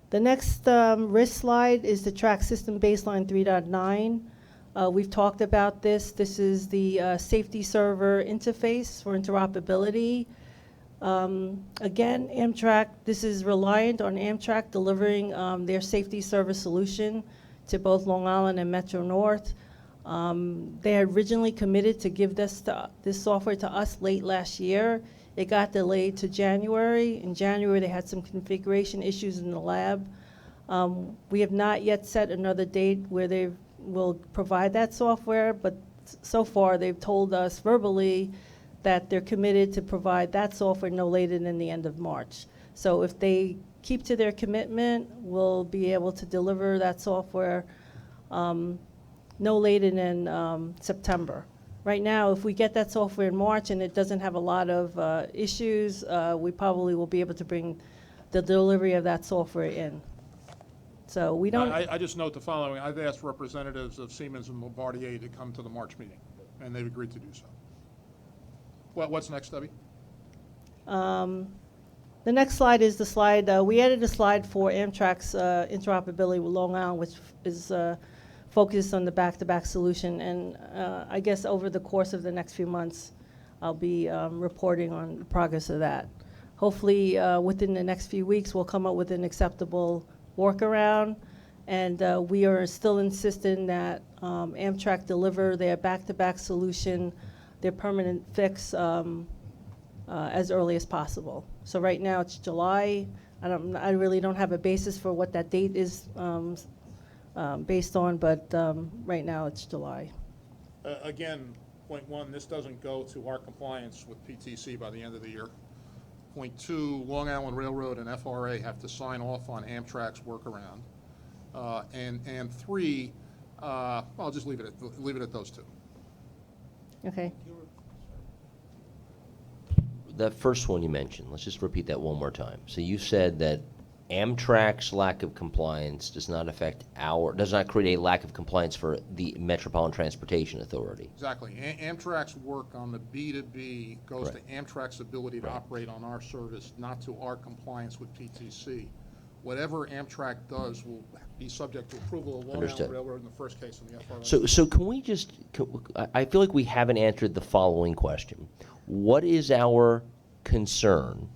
The next risk slide is the track system baseline 3.9. We've talked about this. This is the safety server interface for interoperability. Again, Amtrak, this is reliant on Amtrak delivering their safety service solution to both Long Island and Metro North. They had originally committed to give this software to us late last year. It got delayed to January. In January, they had some configuration issues in the lab. We have not yet set another date where they will provide that software, but so far they've told us verbally that they're committed to provide that software no later than the end of March. So if they keep to their commitment, we'll be able to deliver that software no later than September. Right now, if we get that software in March and it doesn't have a lot of issues, we probably will be able to bring the delivery of that software in. So we don't. I just note the following. I've asked representatives of Siemens and Bombardier to come to the March meeting, and they've agreed to do so. What's next, Debbie? The next slide is the slide. We added a slide for Amtrak's interoperability with Long Island, which is focused on the back-to-back solution. And I guess over the course of the next few months, I'll be reporting on the progress of that. Hopefully, within the next few weeks, we'll come up with an acceptable workaround. And we are still insisting that Amtrak deliver their back-to-back solution, their permanent fix, as early as possible. So right now it's July. I really don't have a basis for what that date is based on, but right now it's July. Again, point one, this doesn't go to our compliance with PTC by the end of the year. Point two, Long Island Railroad and FRA have to sign off on Amtrak's workaround. And three, I'll just leave it at those two. Okay. That first one you mentioned, let's just repeat that one more time. So you said that Amtrak's lack of compliance does not create a lack of compliance for the Metropolitan Transportation Authority. Exactly. Amtrak's work on the B2B goes to Amtrak's ability to operate on our service, not to our compliance with PTC. Whatever Amtrak does will be subject to approval of Long Island Railroad in the first case in the FRA. So can we just, I feel like we haven't answered the following question. What is our concern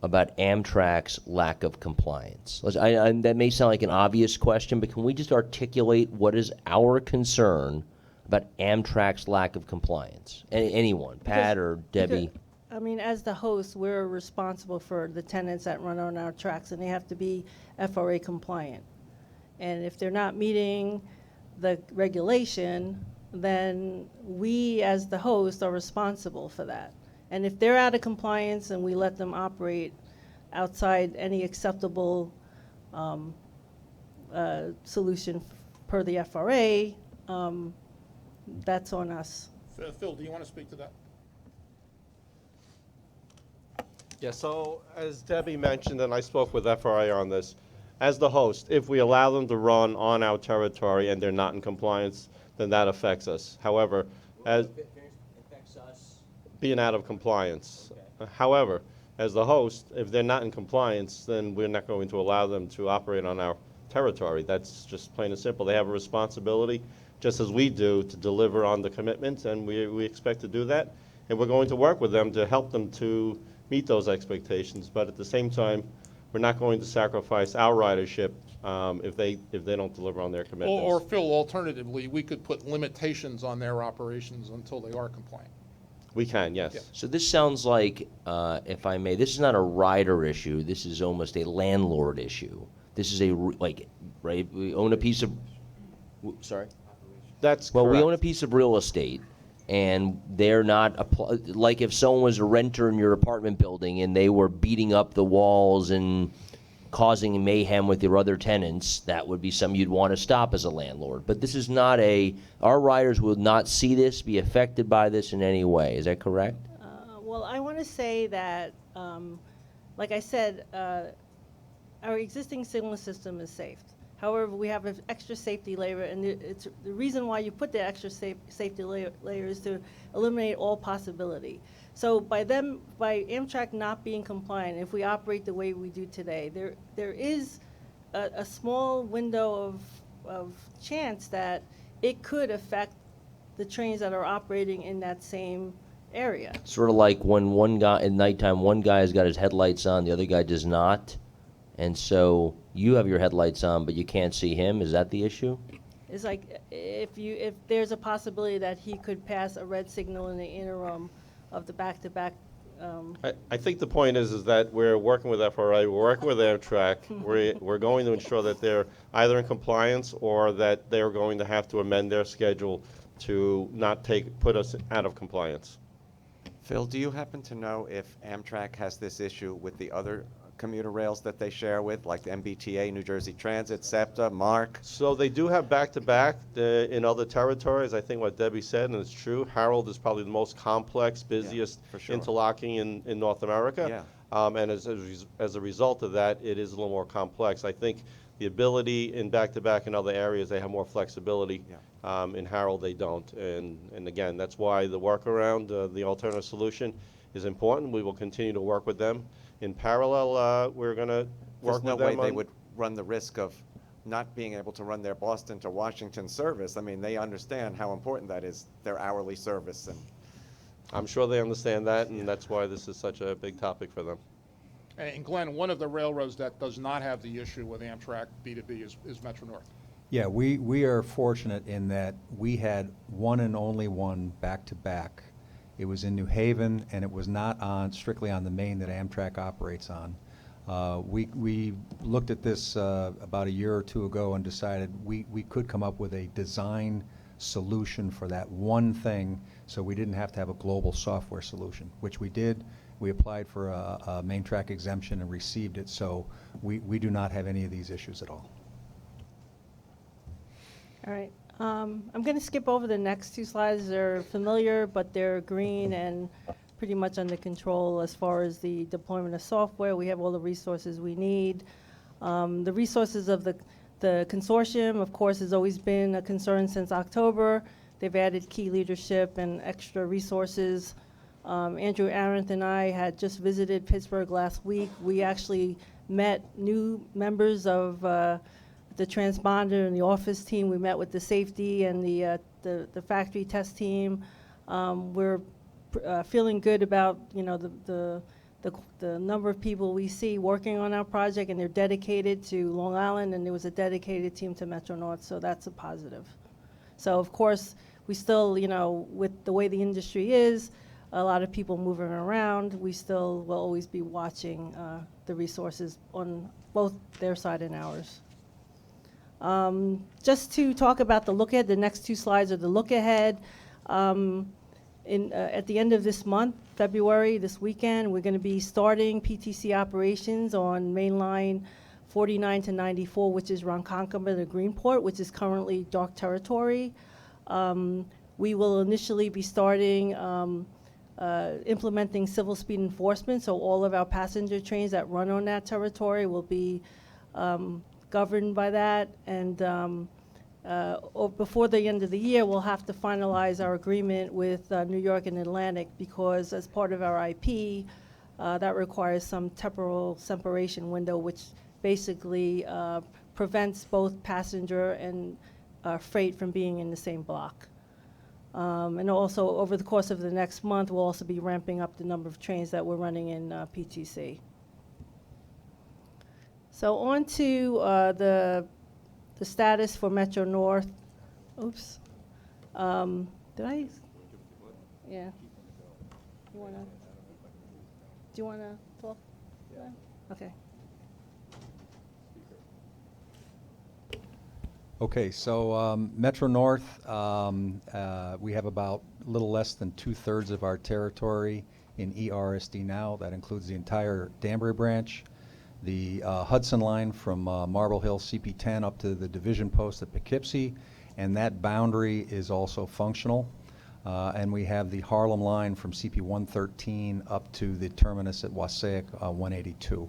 about Amtrak's lack of compliance? That may sound like an obvious question, but can we just articulate what is our concern about Amtrak's lack of compliance? Anyone, Pat or Debbie? I mean, as the host, we're responsible for the tenants that run on our tracks, and they have to be FRA compliant. And if they're not meeting the regulation, then we, as the host, are responsible for that. And if they're out of compliance and we let them operate outside any acceptable solution per the FRA, that's on us. Phil, do you want to speak to that? Yeah, so as Debbie mentioned, and I spoke with FRA on this, as the host, if we allow them to run on our territory and they're not in compliance, then that affects us. However, as It affects us being out of compliance. However, as the host, if they're not in compliance, then we're not going to allow them to operate on our territory. That's just plain and simple. They have a responsibility, just as we do, to deliver on the commitments, and we expect to do that. And we're going to work with them to help them to meet those expectations. But at the same time, we're not going to sacrifice our ridership if they don't deliver on their commitments. Or Phil, alternatively, we could put limitations on their operations until they are compliant. We can, yes. Yeah. So this sounds like, if I may, this is not a rider issue. This is almost a landlord issue. This is right? We own a piece of, sorry? That's Well, correct. we own a piece of real estate, and they're not, like if someone was a renter in your apartment building and they were beating up the walls and causing mayhem with your other tenants, that would be something you'd want to stop as a landlord. But this is not our riders will not see this, be affected by this in any way. Is that correct? Well, I want to say that, like I said, our existing signal system is safe. However, we have an extra safety layer, and it's the reason why you put the extra safety layer is to eliminate all possibility. So by Amtrak not being compliant, if we operate the way we do today, there is a small window of chance that it could affect the trains that are operating in that same area. Sort of like when one guy, at nighttime, one guy has got his headlights on, the other guy does not. And so you have your headlights on, but you can't see him. Is that the issue? It's like if there's a possibility that he could pass a red signal in the interim of the back-to-back. I think the point is that we're working with FRA, we're working with Amtrak. We're going to ensure that they're either in compliance or that they're going to have to amend their schedule to not put us out of compliance. Phil, do you happen to know if Amtrak has this issue with the other commuter rails that they share with, like the MBTA, New Jersey Transit, SEPTA, MARC? So they do have back-to-back in other territories. I think what Debbie said, and it's true, Harold is probably the most complex, busiest for sure. interlocking in North America. Yeah. And as a result of that, it is a little more complex. I think the ability in back-to-back in other areas, they have more flexibility. Yeah. In Harold, they don't. And again, that's why the workaround, the alternative solution is important. We will continue to work with them. In parallel, we're going to work There's no with them way they on- would run the risk of not being able to run their Boston to Washington service. I mean, they understand how important that is, their hourly service. And I'm sure they understand that, and that's why this is such a big topic for them. And Glenn, one of the railroads that does not have the issue with Amtrak B2B is Metro North. Yeah, we are fortunate in that we had one and only one back-to-back. It was in New Haven, and it was not strictly on the main that Amtrak operates on. We looked at this about a year or two ago and decided we could come up with a design solution for that one thing, so we didn't have to have a global software solution, which we did. We applied for a main track exemption and received it, so we do not have any of these issues at all. All right. I'm going to skip over the next two slides. They're familiar, but they're green and pretty much under control as far as the deployment of software. We have all the resources we need. The resources of the consortium, of course, has always been a concern since October. They've added key leadership and extra resources. Andrew Arendt and I had just visited Pittsburgh last week. We actually met new members of the transponder and the office team. We met with the safety and the factory test team. We're feeling good about the number of people we see working on our project, and they're dedicated to Long Island, and there was a dedicated team to Metro North, so that's a positive. So of course, we still, with the way the industry is, a lot of people moving around, we still will always be watching the resources on both their side and ours. Just to talk about the look ahead, the next two slides are the look ahead. At the end of this month, February, this weekend, we're going to be starting PTC operations on Main Line 49 to 94, which is Ronkonkoma to Greenport, which is currently dark territory. We will initially be starting implementing civil speed enforcement, so all of our passenger trains that run on that territory will be governed by that, and or before the end of the year, we'll have to finalize our agreement with New York and Atlantic, because as part of our IP, that requires some temporal separation window, which basically prevents both passenger and freight from being in the same block. And also, over the course of the next month, we'll also be ramping up the number of trains that we're running in PTC. So on to the status for Metro North. Oops. Did I? Yeah. Do you want to talk? Yeah. Okay. Okay, so Metro North, we have about a little less than 2/3 of our territory in ERSD now. That includes the entire Danbury branch, the Hudson line from Marble Hill CP10 up to the division post at Poughkeepsie, and that boundary is also functional. And we have the Harlem line from CP 113 up to the terminus at Wassaic 182.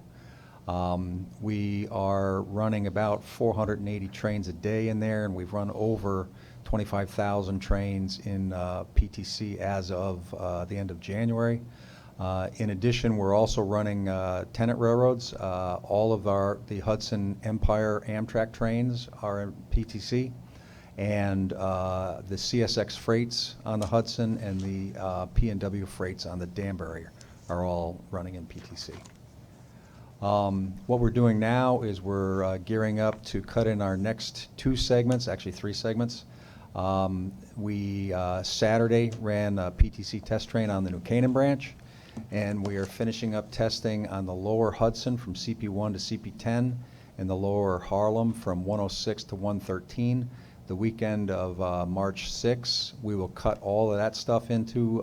We are running about 480 trains a day in there, and we've run over 25,000 trains in PTC as of the end of January. In addition, we're also running tenant railroads. All of the Hudson Empire Amtrak trains are in PTC, and the CSX freights on the Hudson and the P&W freights on the Danbury are all running in PTC. What we're doing now is we're gearing up to cut in our next 2 segments, actually 3 segments. We Saturday ran a PTC test train on the New Canaan branch, and we are finishing up testing on the lower Hudson from CP1 to CP10 and the lower Harlem from 106 to 113. The weekend of March 6, we will cut all of that stuff into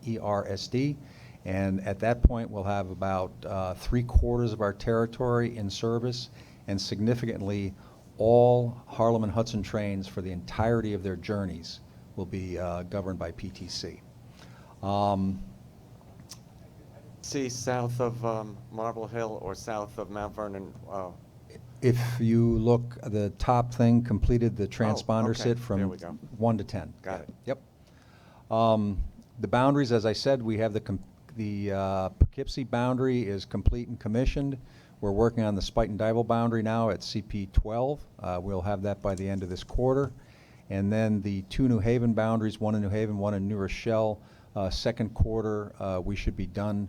ERSD. And at that point, we'll have about 3/4 of our territory in service, and significantly, all Harlem and Hudson trains for the entirety of their journeys will be governed by PTC. See, south of Marble Hill or south of Mount Vernon? If you look, the top thing completed the transponder okay. sit from There we go. 1 to 10. Got it. Yep. The boundaries, as I said, we have the Poughkeepsie boundary is complete and commissioned. We're working on the Spuyten Duyvil boundary now at CP12. We'll have that by the end of this quarter. And then the 2 New Haven boundaries, 1 in New Haven, 1 in New Rochelle, second quarter, we should be done.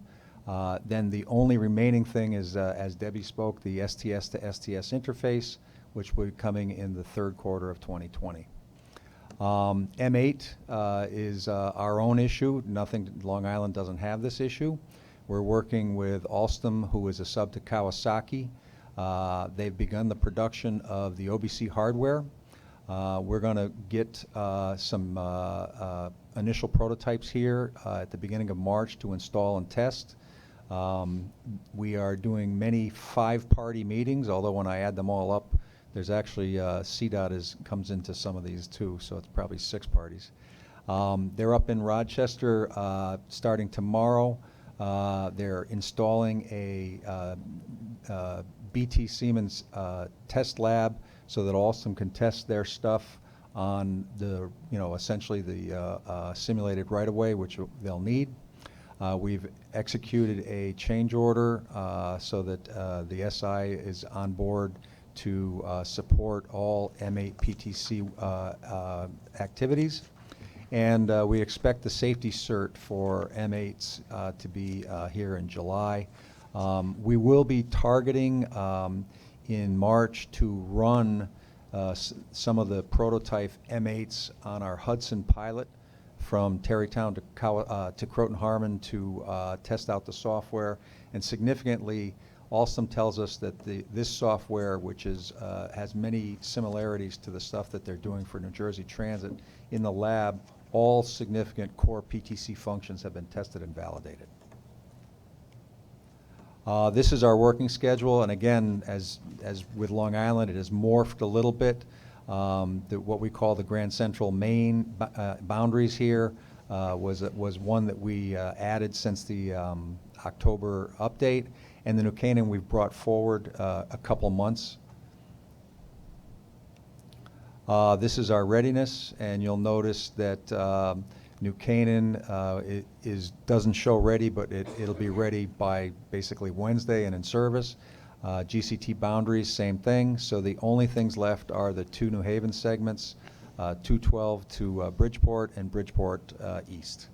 Then the only remaining thing is, as Debbie spoke, the STS to STS interface, which will be coming in the third quarter of 2020. M8 is our own issue. Long Island doesn't have this issue. We're working with Alstom, who is a sub to Kawasaki. They've begun the production of the OBC hardware. We're going to get some initial prototypes here at the beginning of March to install and test. We are doing many 5-party meetings, although when I add them all up, there's actually CDOT comes into some of these too, so it's probably 6 parties. They're up in Rochester starting tomorrow. They're installing a BT Siemens test lab so that Alstom can test their stuff on the, essentially the simulated right-of-way, which they'll need. We've executed a change order so that the SI is on board to support all M8 PTC activities. And we expect the safety cert for M8s to be here in July. We will be targeting in March to run some of the prototype M8s on our Hudson pilot from Tarrytown to Croton Harmon to test out the software. And significantly, Alstom tells us that this software, which has many similarities to the stuff that they're doing for New Jersey Transit in the lab, all significant core PTC functions have been tested and validated. This is our working schedule, and again, as with Long Island, it has morphed a little bit. What we call the Grand Central Main boundaries here was one that we added since the October update, and the New Canaan we've brought forward a couple months. This is our readiness, and you'll notice that New Canaan doesn't show ready, but it'll be ready by basically Wednesday and in service. GCT boundaries, same thing. So the only things left are the two New Haven segments, 212 to Bridgeport and Bridgeport East.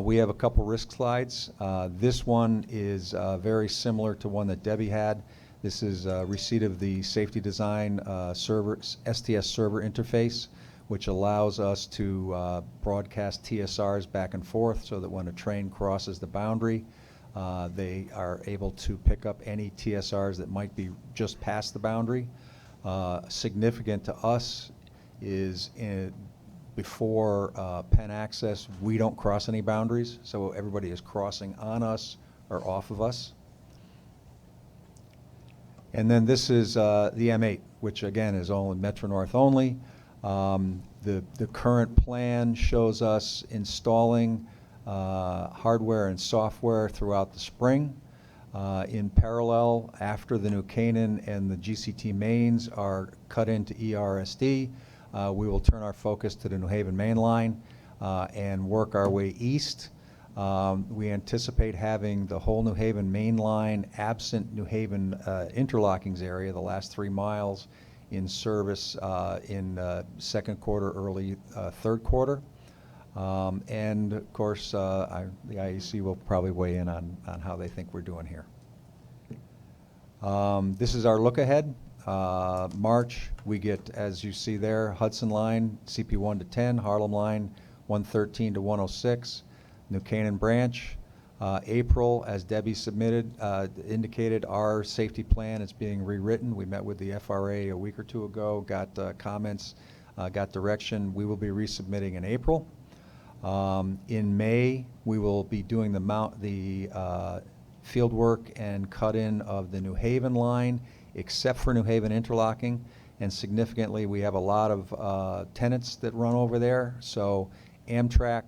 We have a couple risk slides. This one is very similar to one that Debbie had. This is receipt of the safety design STS server interface, which allows us to broadcast TSRs back and forth so that when a train crosses the boundary, they are able to pick up any TSRs that might be just past the boundary. Significant to us is before pen access, we don't cross any boundaries, so everybody is crossing on us or off of us. And then this is the M8, which again is only Metro North only. The current plan shows us installing hardware and software throughout the spring. In parallel, after the New Canaan and the GCT mains are cut into ERSD, we will turn our focus to the New Haven main line and work our way east. We anticipate having the whole New Haven main line, absent New Haven interlockings area, the last 3 miles, in service in second quarter, early third quarter. And of course, the IEC will probably weigh in on how they think we're doing here. This is our look ahead. March, we get, as you see there, Hudson Line, CP 1 to 10, Harlem Line, 113 to 106, New Canaan Branch. April, as Debbie indicated, our safety plan is being rewritten. We met with the FRA a week or two ago, got comments, got direction. We will be resubmitting in April. In May, we will be doing the field work and cut-in of the New Haven line, except for New Haven interlocking. And significantly, we have a lot of tenants that run over there. So Amtrak,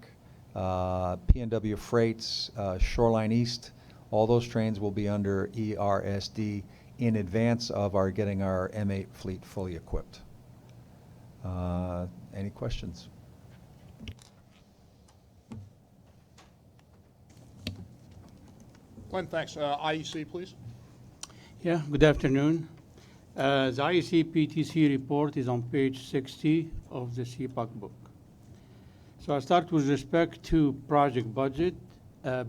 P&W Freights, Shoreline East, all those trains will be under ERSD in advance of our getting our M8 fleet fully equipped. Any questions? Glenn, thanks. IEC, please. Yeah, good afternoon. The IEC PTC report is on page 60 of the CPOC book. So I'll start with respect to project budget.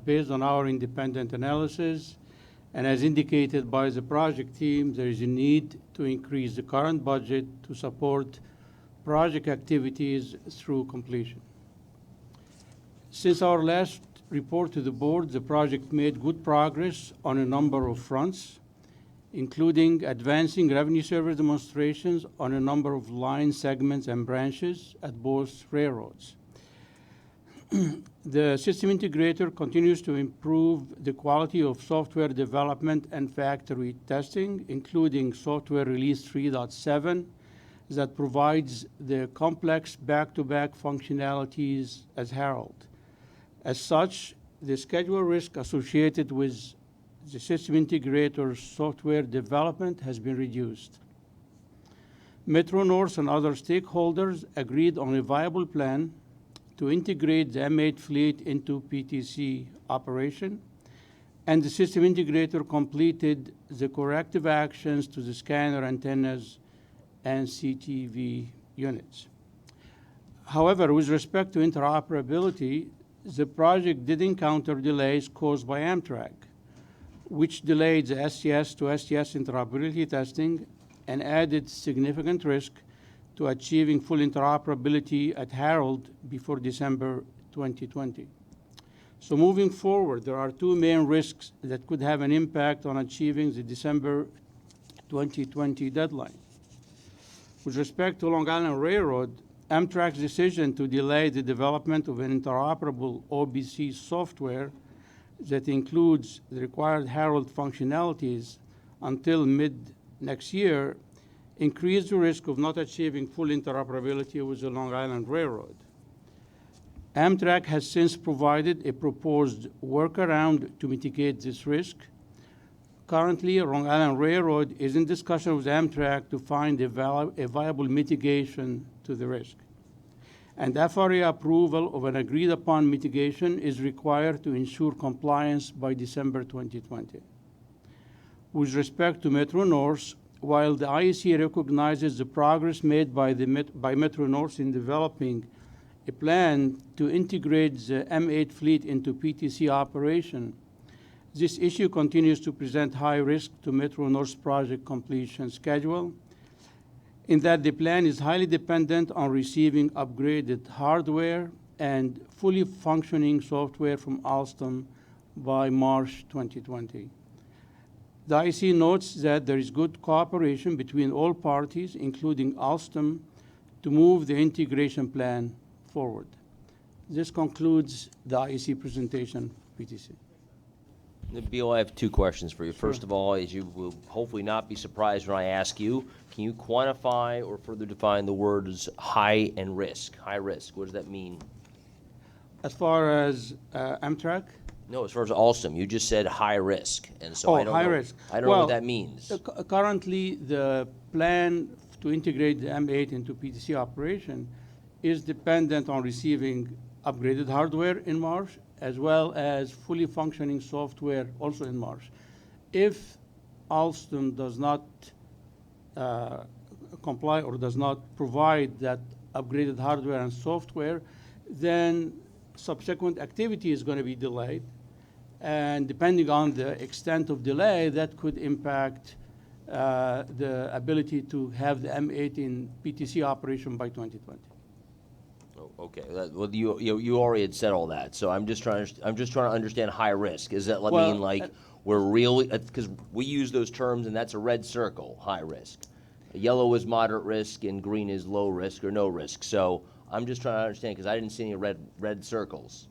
Based on our independent analysis, and as indicated by the project team, there is a need to increase the current budget to support project activities through completion. Since our last report to the board, the project made good progress on a number of fronts, including advancing revenue service demonstrations on a number of line segments and branches at both railroads. The system integrator continues to improve the quality of software development and factory testing, including software release 3.7 that provides the complex back-to-back functionalities as heralded. As such, the schedule risk associated with the system integrator's software development has been reduced. Metro North and other stakeholders agreed on a viable plan to integrate the M8 fleet into PTC operation, and the system integrator completed the corrective actions to the scanner antennas and CTV units. However, with respect to interoperability, the project did encounter delays caused by Amtrak, which delayed the STS to STS interoperability testing and added significant risk to achieving full interoperability at Harold before December 2020. So moving forward, there are two main risks that could have an impact on achieving the December 2020 deadline. With respect to Long Island Railroad, Amtrak's decision to delay the development of an interoperable OBC software that includes the required Harold functionalities until mid next year increased the risk of not achieving full interoperability with the Long Island Railroad. Amtrak has since provided a proposed workaround to mitigate this risk, Currently, Long Island Railroad is in discussion with Amtrak to find a viable mitigation to the risk. And FRA approval of an agreed-upon mitigation is required to ensure compliance by December 2020. With respect to Metro North, while the IEC recognizes the progress made by Metro North in developing a plan to integrate the M8 fleet into PTC operation, this issue continues to present high risk to Metro North's project completion schedule, in that the plan is highly dependent on receiving upgraded hardware and fully functioning software from Alstom by March 2020. The IC notes that there is good cooperation between all parties, including Alstom, to move the integration plan forward. This concludes the IEC presentation, PTC. Nabil, I have two questions for you. First of all, as you will hopefully not be surprised when I ask you, can you quantify or further define the words high and risk? High risk, what does that mean? As far as Amtrak? No, as far as Alstom, you just said high risk, and so I don't high know. risk. I don't know what that means. Currently, the plan to integrate the M8 into PTC operation is dependent on receiving upgraded hardware in March, as well as fully functioning software also in March. If Alstom does not comply or does not provide that upgraded hardware and software, then subsequent activity is going to be delayed. And depending on the extent of delay, that could impact the ability to have the M8 in PTC operation by 2020. Okay, well, you already had said all that, so I'm just trying to understand high risk. Does that mean like we're really, because we use those terms and that's a red circle, high risk. Yellow is moderate risk and green is low risk or no risk. So I'm just trying to understand because I didn't see any red circles.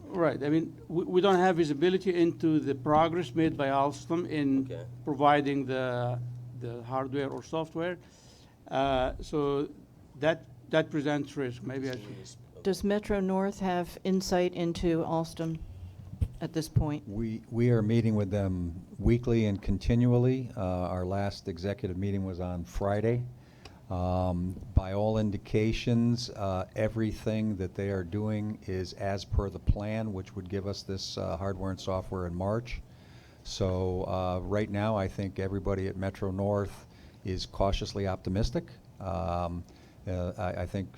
Right. I mean, we don't have visibility into the progress made by Alstom in providing the hardware or software. So that presents risk. Maybe I should. Does Metro North have insight into Alstom at this point? We are meeting with them weekly and continually. Our last executive meeting was on Friday. By all indications, everything that they are doing is as per the plan, which would give us this hardware and software in March. So right now, I think everybody at Metro North is cautiously optimistic. I think,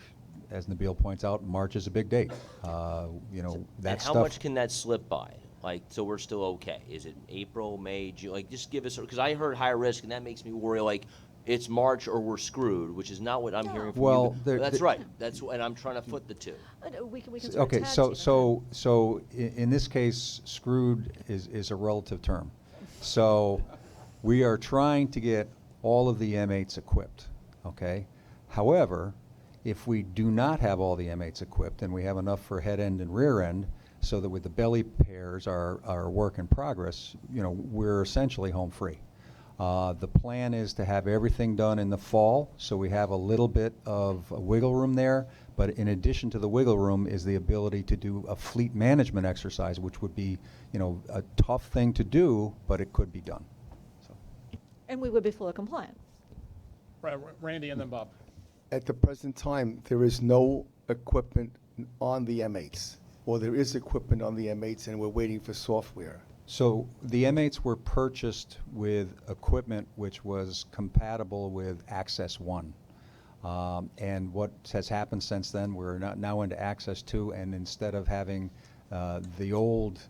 as Nabil points out, March is a big date. That How much can that slip by? Like, so we're still okay? Is it April, May, June? Like, just give us, because I heard high risk, and that makes me worry. Like, it's March or we're screwed, which is not what I'm hearing from well, you. That's right. And I'm trying to foot the two. We can okay, so in this case, screwed is a relative term. So we are trying to get all of the M8s equipped. Okay. However, if we do not have all the M8s equipped and we have enough for head end and rear end, so that with the belly pairs are work in progress, we're essentially home free. The plan is to have everything done in the fall, so we have a little bit of wiggle room there. But in addition to the wiggle room is the ability to do a fleet management exercise, which would be, a tough thing to do, but it could be done. So. And we would be fully compliant. Randy and then Bob. At the present time, there is no equipment on the M8s, or there is equipment on the M8s, and we're waiting for software. So the M8s were purchased with equipment which was compatible with Access 1. And what has happened since then, we're now into Access 2, and instead of having the old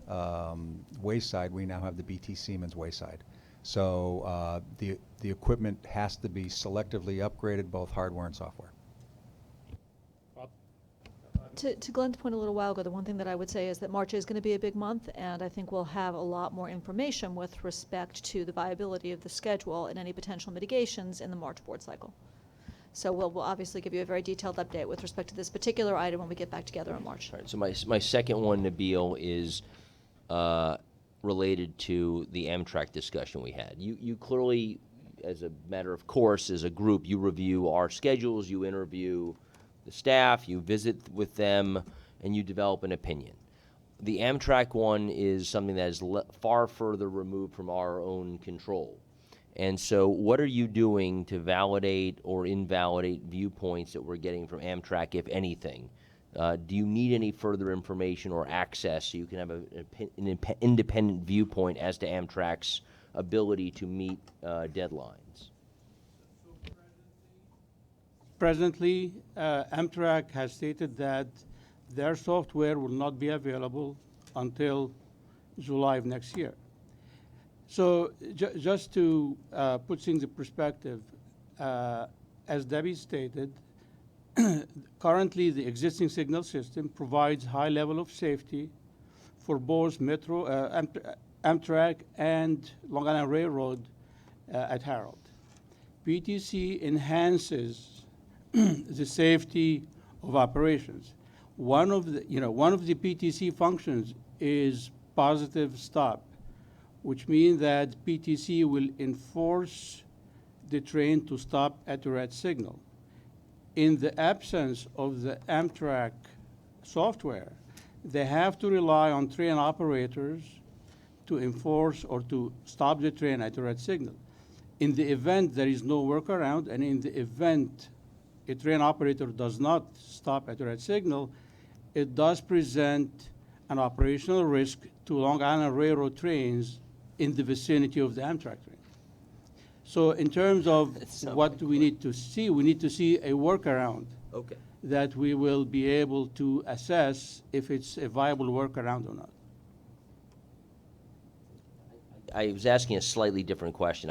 wayside, we now have the BT Siemens wayside. So the equipment has to be selectively upgraded, both hardware and software. To Glenn's point a little while ago, the one thing that I would say is that March is going to be a big month, and I think we'll have a lot more information with respect to the viability of the schedule and any potential mitigations in the March board cycle. So we'll obviously give you a very detailed update with respect to this particular item when we get back together in March. All right, so my second one, Nabil, is related to the Amtrak discussion we had. You clearly, as a matter of course, as a group, you review our schedules, you interview the staff, you visit with them, and you develop an opinion. the Amtrak one is something that is far further removed from our own control. And so what are you doing to validate or invalidate viewpoints that we're getting from Amtrak, if anything? Do you need any further information or access so you can have an independent viewpoint as to Amtrak's ability to meet deadlines? Presently, Amtrak has stated that their software will not be available until July of next year. So just to put things in perspective, as Debbie stated, currently the existing signal system provides high level of safety for both Metro, Amtrak and Long Island Railroad at Harold. PTC enhances the safety of operations. One of the PTC functions is positive stop, which means that PTC will enforce the train to stop at a red signal. In the absence of the Amtrak software, they have to rely on train operators to enforce or to stop the train at a red signal. In the event there is no workaround, and in the event a train operator does not stop at a red signal, it does present an operational risk to Long Island Railroad trains in the vicinity of the Amtrak train. So in terms of what we need to see a workaround that we will be able to assess if it's a viable workaround or not. I was asking a slightly different question.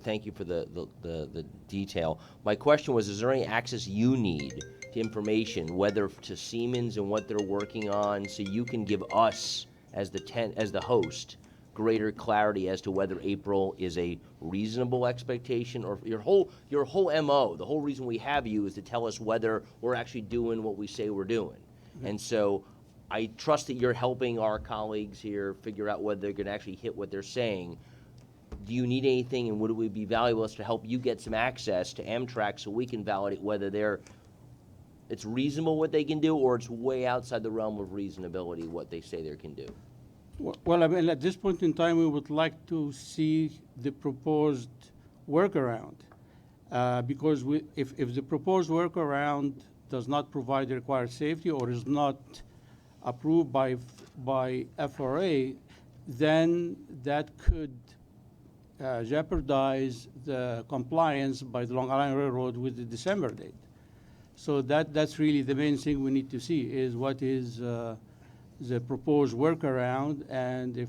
Thank you for the detail. My question was, is there any access you need to information, whether to Siemens and what they're working on, so you can give us, as the host, greater clarity as to whether April is a reasonable expectation, or your whole MO, the whole reason we have you is to tell us whether we're actually doing what we say we're doing. Mm-hmm. And so I trust that you're helping our colleagues here figure out whether they're going to actually hit what they're saying. Do you need anything, and would it be valuable to help you get some access to Amtrak so we can validate whether it's reasonable what they can do, or it's way outside the realm of reasonability what they say they can do? Well, I mean, at this point in time, we would like to see the proposed workaround, because if the proposed workaround does not provide the required safety or is not approved by FRA, then that could jeopardize the compliance by the Long Island Railroad with the December date. So that's really the main thing we need to see, is what is the proposed workaround, and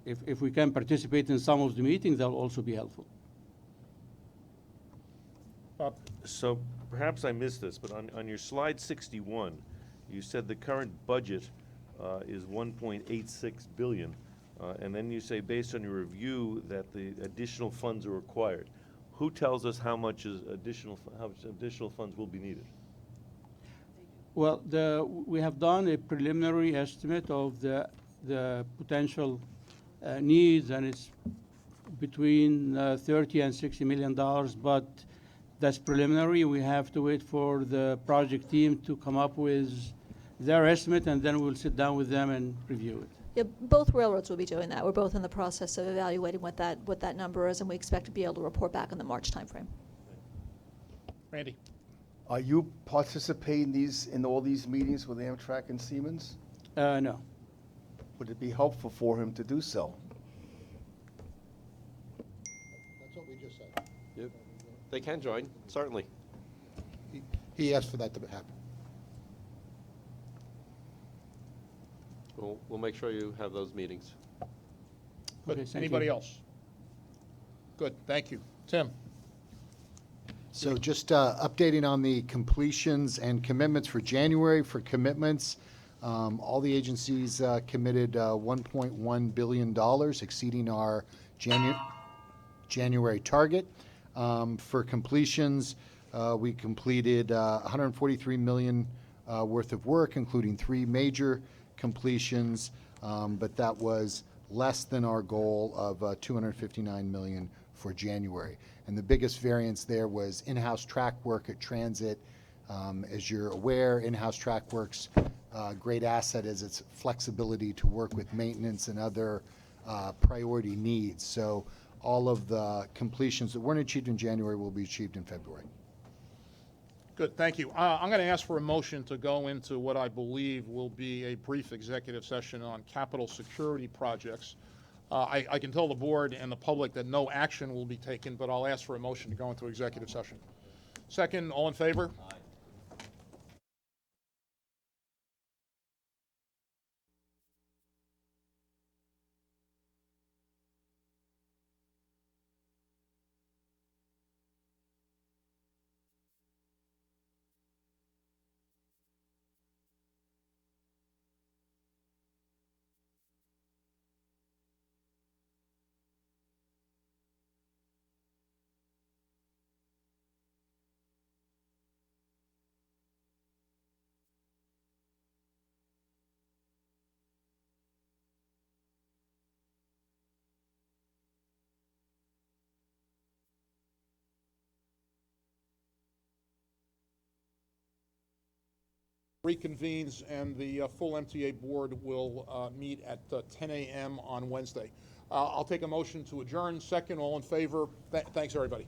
if we can participate in some of the meetings, that will also be helpful. So perhaps I missed this, but on your slide 61, you said the current budget is 1.86 billion, and then you say based on your review that the additional funds are required. Who tells us how much additional funds will be needed? Well, we have done a preliminary estimate of the potential needs, and it's between $30 and $60 million, but that's preliminary. We have to wait for the project team to come up with their estimate, and then we'll sit down with them and review it. Yeah, both railroads will be doing that. We're both in the process of evaluating what that number is, and we expect to be able to report back in the March timeframe. Randy? Are you participating in all these meetings with Amtrak and Siemens? No. Would it be helpful for him to do so? That's what we just said. Yep. They can join, certainly. He asked for that to happen. We'll make sure you have those meetings. Good. Okay, Anybody else? Good, thank you. Tim? So just updating on the completions and commitments for January. For commitments, all the agencies committed $1.1 billion, exceeding our January target. For completions, we completed $143 million worth of work, including 3 major completions, but that was less than our goal of $259 million for January. And the biggest variance there was in-house track work at Transit As you're aware, in-house track works, great asset is its flexibility to work with maintenance and other priority needs. So all of the completions that weren't achieved in January will be achieved in February. Good, thank you. I'm going to ask for a motion to go into what I believe will be a brief executive session on capital security projects. I can tell the board and the public that no action will be taken, but I'll ask for a motion to go into executive session. Second, all in favor? Aye. Reconvenes, and the full MTA board will meet at 10 a.m. on Wednesday. I'll take a motion to adjourn. Second, all in favor? Thanks, everybody.